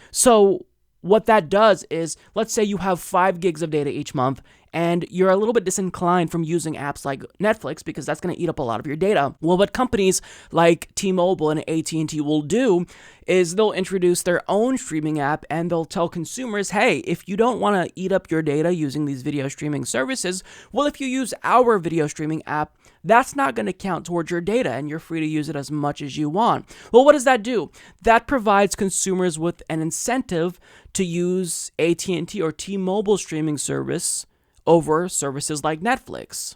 So what that does is, let's say you have 5 gigs of data each month and you're a little bit disinclined from using apps like Netflix because that's going to eat up a lot of your data. Well, what companies like T-Mobile and AT&T will do is they'll introduce their own streaming app and they'll tell consumers, hey, if you don't want to eat up your data using these video streaming services, well, if you use our video streaming app, that's not going to count towards your data and you're free to use it as much as you want. Well, what does that do? That provides consumers with an incentive to use AT&T or T-Mobile streaming service over services like Netflix.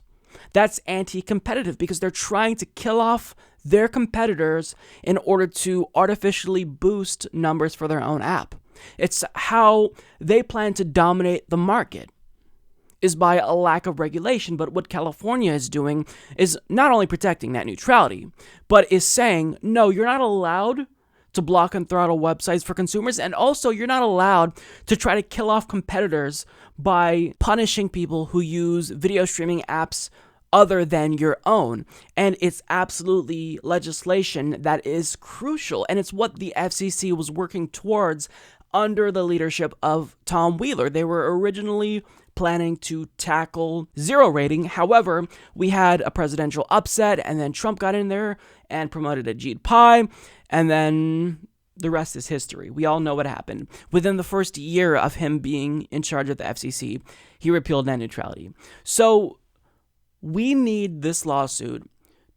That's anti-competitive because they're trying to kill off their competitors in order to artificially boost numbers for their own app. It's how they plan to dominate the market, is by a lack of regulation. But what California is doing is not only protecting net neutrality, but is saying, no, you're not allowed to block and throttle websites for consumers, and also you're not allowed to try to kill off competitors by punishing people who use video streaming apps other than your own. And it's absolutely legislation that is crucial, and it's what the FCC was working towards under the leadership of Tom Wheeler. They were originally planning to tackle zero rating. However, we had a presidential upset, and then Trump got in there and promoted Ajit Pai, and then the rest is history. We all know what happened. Within the first year of him being in charge of the FCC, he repealed net neutrality. So we need this lawsuit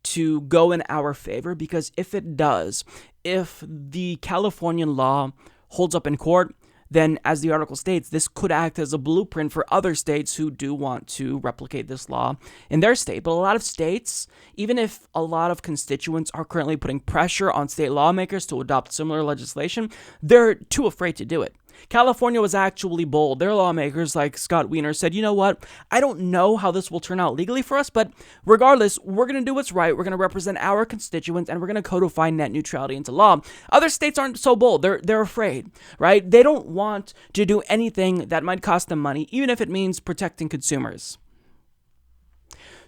to go in our favor, because if it does, if the Californian law holds up in court, then, as the article states, this could act as a blueprint for other states who do want to replicate this law in their state. But a lot of states, even if a lot of constituents are currently putting pressure on state lawmakers to adopt similar legislation, they're too afraid to do it. California was actually bold. Their lawmakers, like Scott Wiener, said, you know what, I don't know how this will turn out legally for us, but regardless, we're going to do what's right. We're going to represent our constituents, and we're going to codify net neutrality into law. Other states aren't so bold. They're afraid, right? They don't want to do anything that might cost them money, even if it means protecting consumers.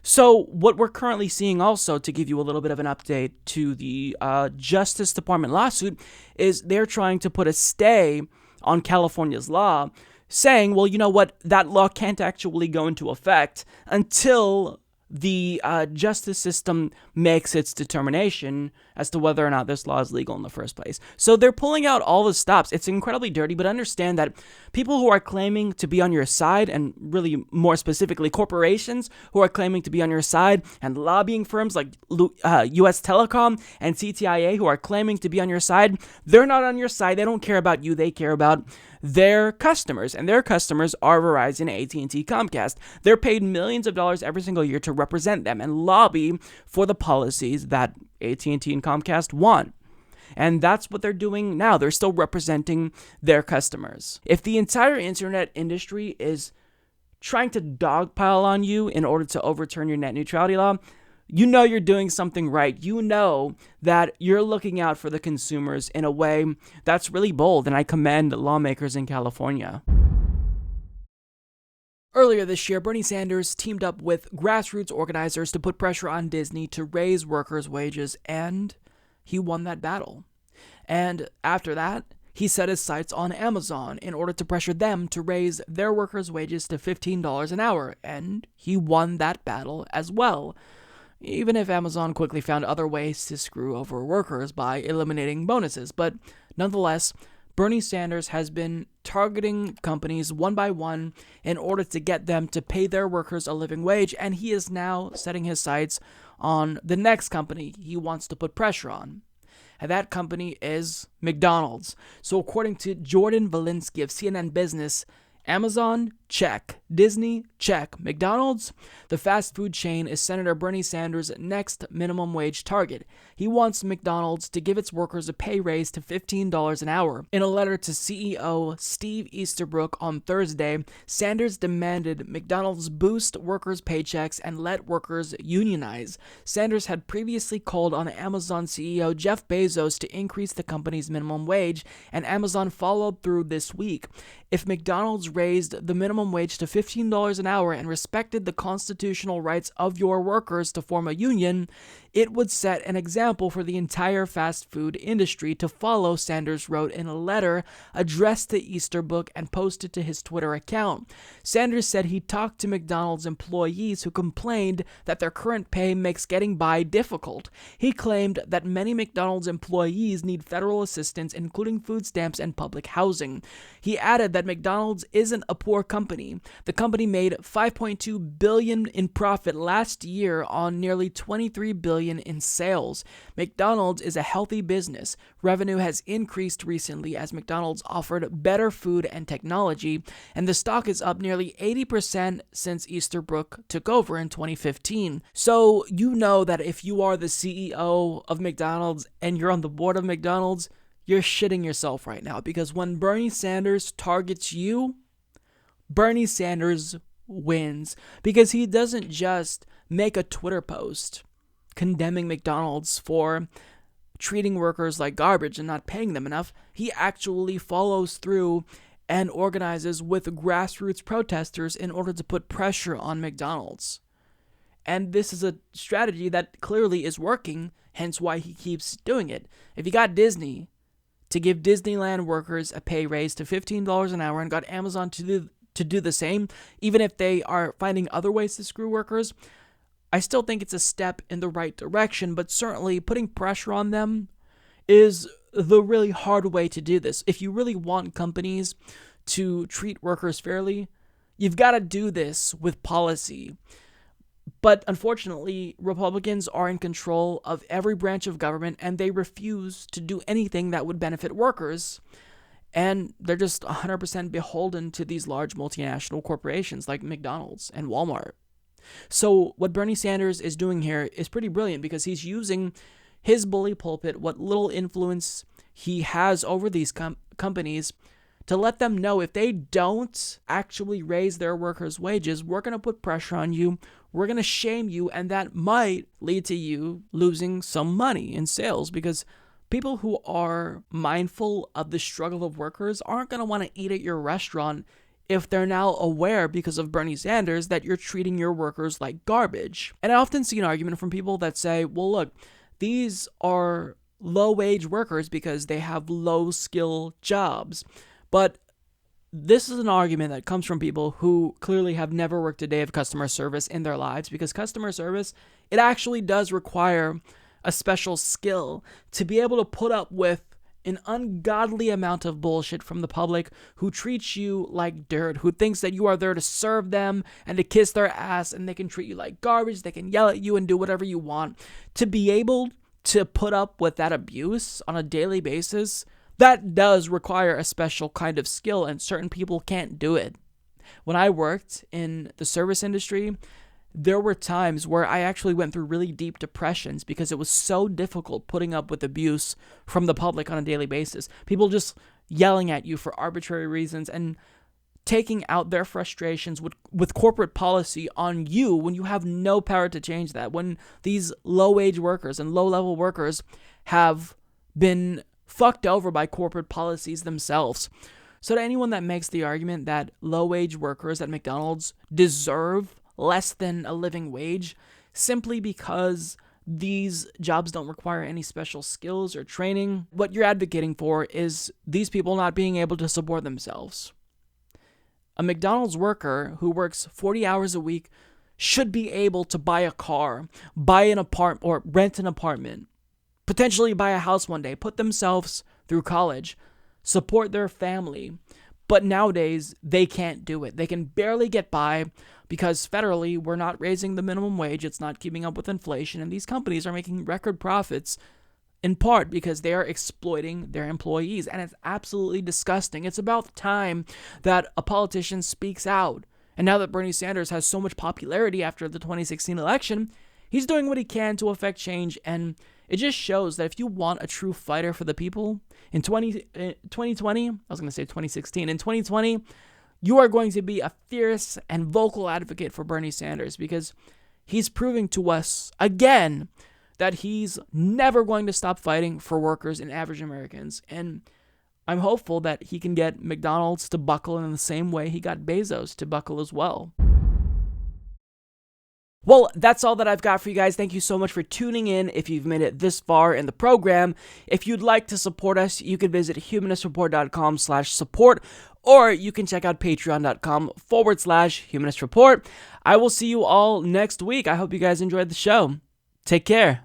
So what we're currently seeing also, to give you a little bit of an update to the Justice Department lawsuit, is they're trying to put a stay on California's law, saying, well, you know what, that law can't actually go into effect until the justice system makes its determination as to whether or not this law is legal in the first place. So they're pulling out all the stops. It's incredibly dirty, but understand that people who are claiming to be on your side, and really more specifically corporations who are claiming to be on your side, and lobbying firms like US Telecom and CTIA who are claiming to be on your side, they're not on your side. They don't care about you. They care about their customers, and their customers are Verizon, AT&T, Comcast. They're paid millions of dollars every single year to represent them and lobby for the policies that AT&T and Comcast want. And that's what they're doing now. They're still representing their customers. If the entire internet industry is trying to dogpile on you in order to overturn your net neutrality law, you know you're doing something right. You know that you're looking out for the consumers in a way that's really bold, and I commend lawmakers in California. Earlier this year, Bernie Sanders teamed up with grassroots organizers to put pressure on Disney to raise workers' wages, and he won that battle. And after that, he set his sights on Amazon in order to pressure them to raise their workers' wages to $15 an hour, and he won that battle as well. Even if Amazon quickly found other ways to screw over workers by eliminating bonuses. But nonetheless, Bernie Sanders has been targeting companies one by one in order to get them to pay their workers a living wage, and he is now setting his sights on the next company he wants to put pressure on. And that company is McDonald's. So according to Jordan Valinsky of CNN Business, Amazon, check. Disney, check. McDonald's, the fast food chain, is Senator Bernie Sanders' next minimum wage target. He wants McDonald's to give its workers a pay raise to $15 an hour. In a letter to CEO Steve Easterbrook on Thursday, Sanders demanded McDonald's boost workers' paychecks and let workers unionize. Sanders had previously called on Amazon CEO Jeff Bezos to increase the company's minimum wage, and Amazon followed through this week. If McDonald's raised the minimum wage to $15 an hour and respected the constitutional rights of your workers to form a union, it would set an example example for the entire fast food industry to follow, Sanders wrote in a letter addressed to Easterbrook and posted to his Twitter account. Sanders said he talked to McDonald's employees who complained that their current pay makes getting by difficult. He claimed that many McDonald's employees need federal assistance, including food stamps and public housing. He added that McDonald's isn't a poor company. The company made $5.2 billion in profit last year on nearly $23 billion in sales. McDonald's is a healthy business. Revenue has increased recently as McDonald's offered better food and technology, and the stock is up nearly 80% since Easterbrook took over in 2015. So you know that if you are the CEO of McDonald's and you're on the board of McDonald's, you're shitting yourself right now, because when Bernie Sanders targets you, Bernie Sanders wins, because he doesn't just make a Twitter post condemning McDonald's for treating workers like garbage and not paying them enough. He actually follows through and organizes with grassroots protesters in order to put pressure on McDonald's. And this is a strategy that clearly is working, hence why he keeps doing it. If you got Disney to give Disneyland workers a pay raise to $15 an hour and got Amazon to do the same, even if they are finding other ways to screw workers, I still think it's a step in the right direction, but certainly putting pressure on them is the really hard way to do this. If you really want companies to treat workers fairly, you've got to do this with policy. But unfortunately, Republicans are in control of every branch of government, and they refuse to do anything that would benefit workers. And they're just 100% beholden to these large multinational corporations like McDonald's and Walmart. So what Bernie Sanders is doing here is pretty brilliant, because he's using his bully pulpit, what little influence he has over these companies, to let them know if they don't actually raise their workers' wages, we're going to put pressure on you, we're going to shame you, and that might lead to you losing some money in sales, because people who are mindful of the struggle of workers aren't going to want to eat at your restaurant if they're now aware, because of Bernie Sanders, that you're treating your workers like garbage. And I often see an argument from people that say, well, look, these are low-wage workers because they have low-skill jobs. But this is an argument that comes from people who clearly have never worked a day of customer service in their lives, because customer service, it actually does require a special skill to be able to put up with an ungodly amount of bullshit from the public who treats you like dirt, who thinks that you are there to serve them and to kiss their ass, and they can treat you like garbage, they can yell at you and do whatever you want. To be able to put up with that abuse on a daily basis, that does require a special kind of skill, and certain people can't do it. When I worked in the service industry, there were times where I actually went through really deep depressions because it was so difficult putting up with abuse from the public on a daily basis. People just yelling at you for arbitrary reasons and taking out their frustrations with corporate policy on you when you have no power to change that. When these low-wage workers and low-level workers have been fucked over by corporate policies themselves. So to anyone that makes the argument that low-wage workers at McDonald's deserve less than a living wage simply because these jobs don't require any special skills or training, what you're advocating for is these people not being able to support themselves. A McDonald's worker who works 40 hours a week should be able to buy a car, buy an apartment, or rent an apartment, potentially buy a house one day, put themselves through college, support their family. But nowadays, they can't do it. They can barely get by because federally, we're not raising the minimum wage. It's not keeping up with inflation. And these companies are making record profits in part because they are exploiting their employees. And it's absolutely disgusting. It's about time that a politician speaks out. And now that Bernie Sanders has so much popularity after the 2016 election, he's doing what he can to affect change. And it just shows that if you want a true fighter for the people, in 2020, I was going to say 2016, in 2020, you are going to be a fierce and vocal advocate for Bernie Sanders because he's proving to us again that he's never going to stop fighting for workers and average Americans. And I'm hopeful that he can get McDonald's to buckle in the same way he got Bezos to buckle as well. Well, that's all that I've got for you guys. Thank you so much for tuning in if you've made it this far in the program. If you'd like to support us, you can visit humanistreport.com/support, or you can check out patreon.com/humanistreport. I will see you all next week. I hope you guys enjoyed the show. Take care.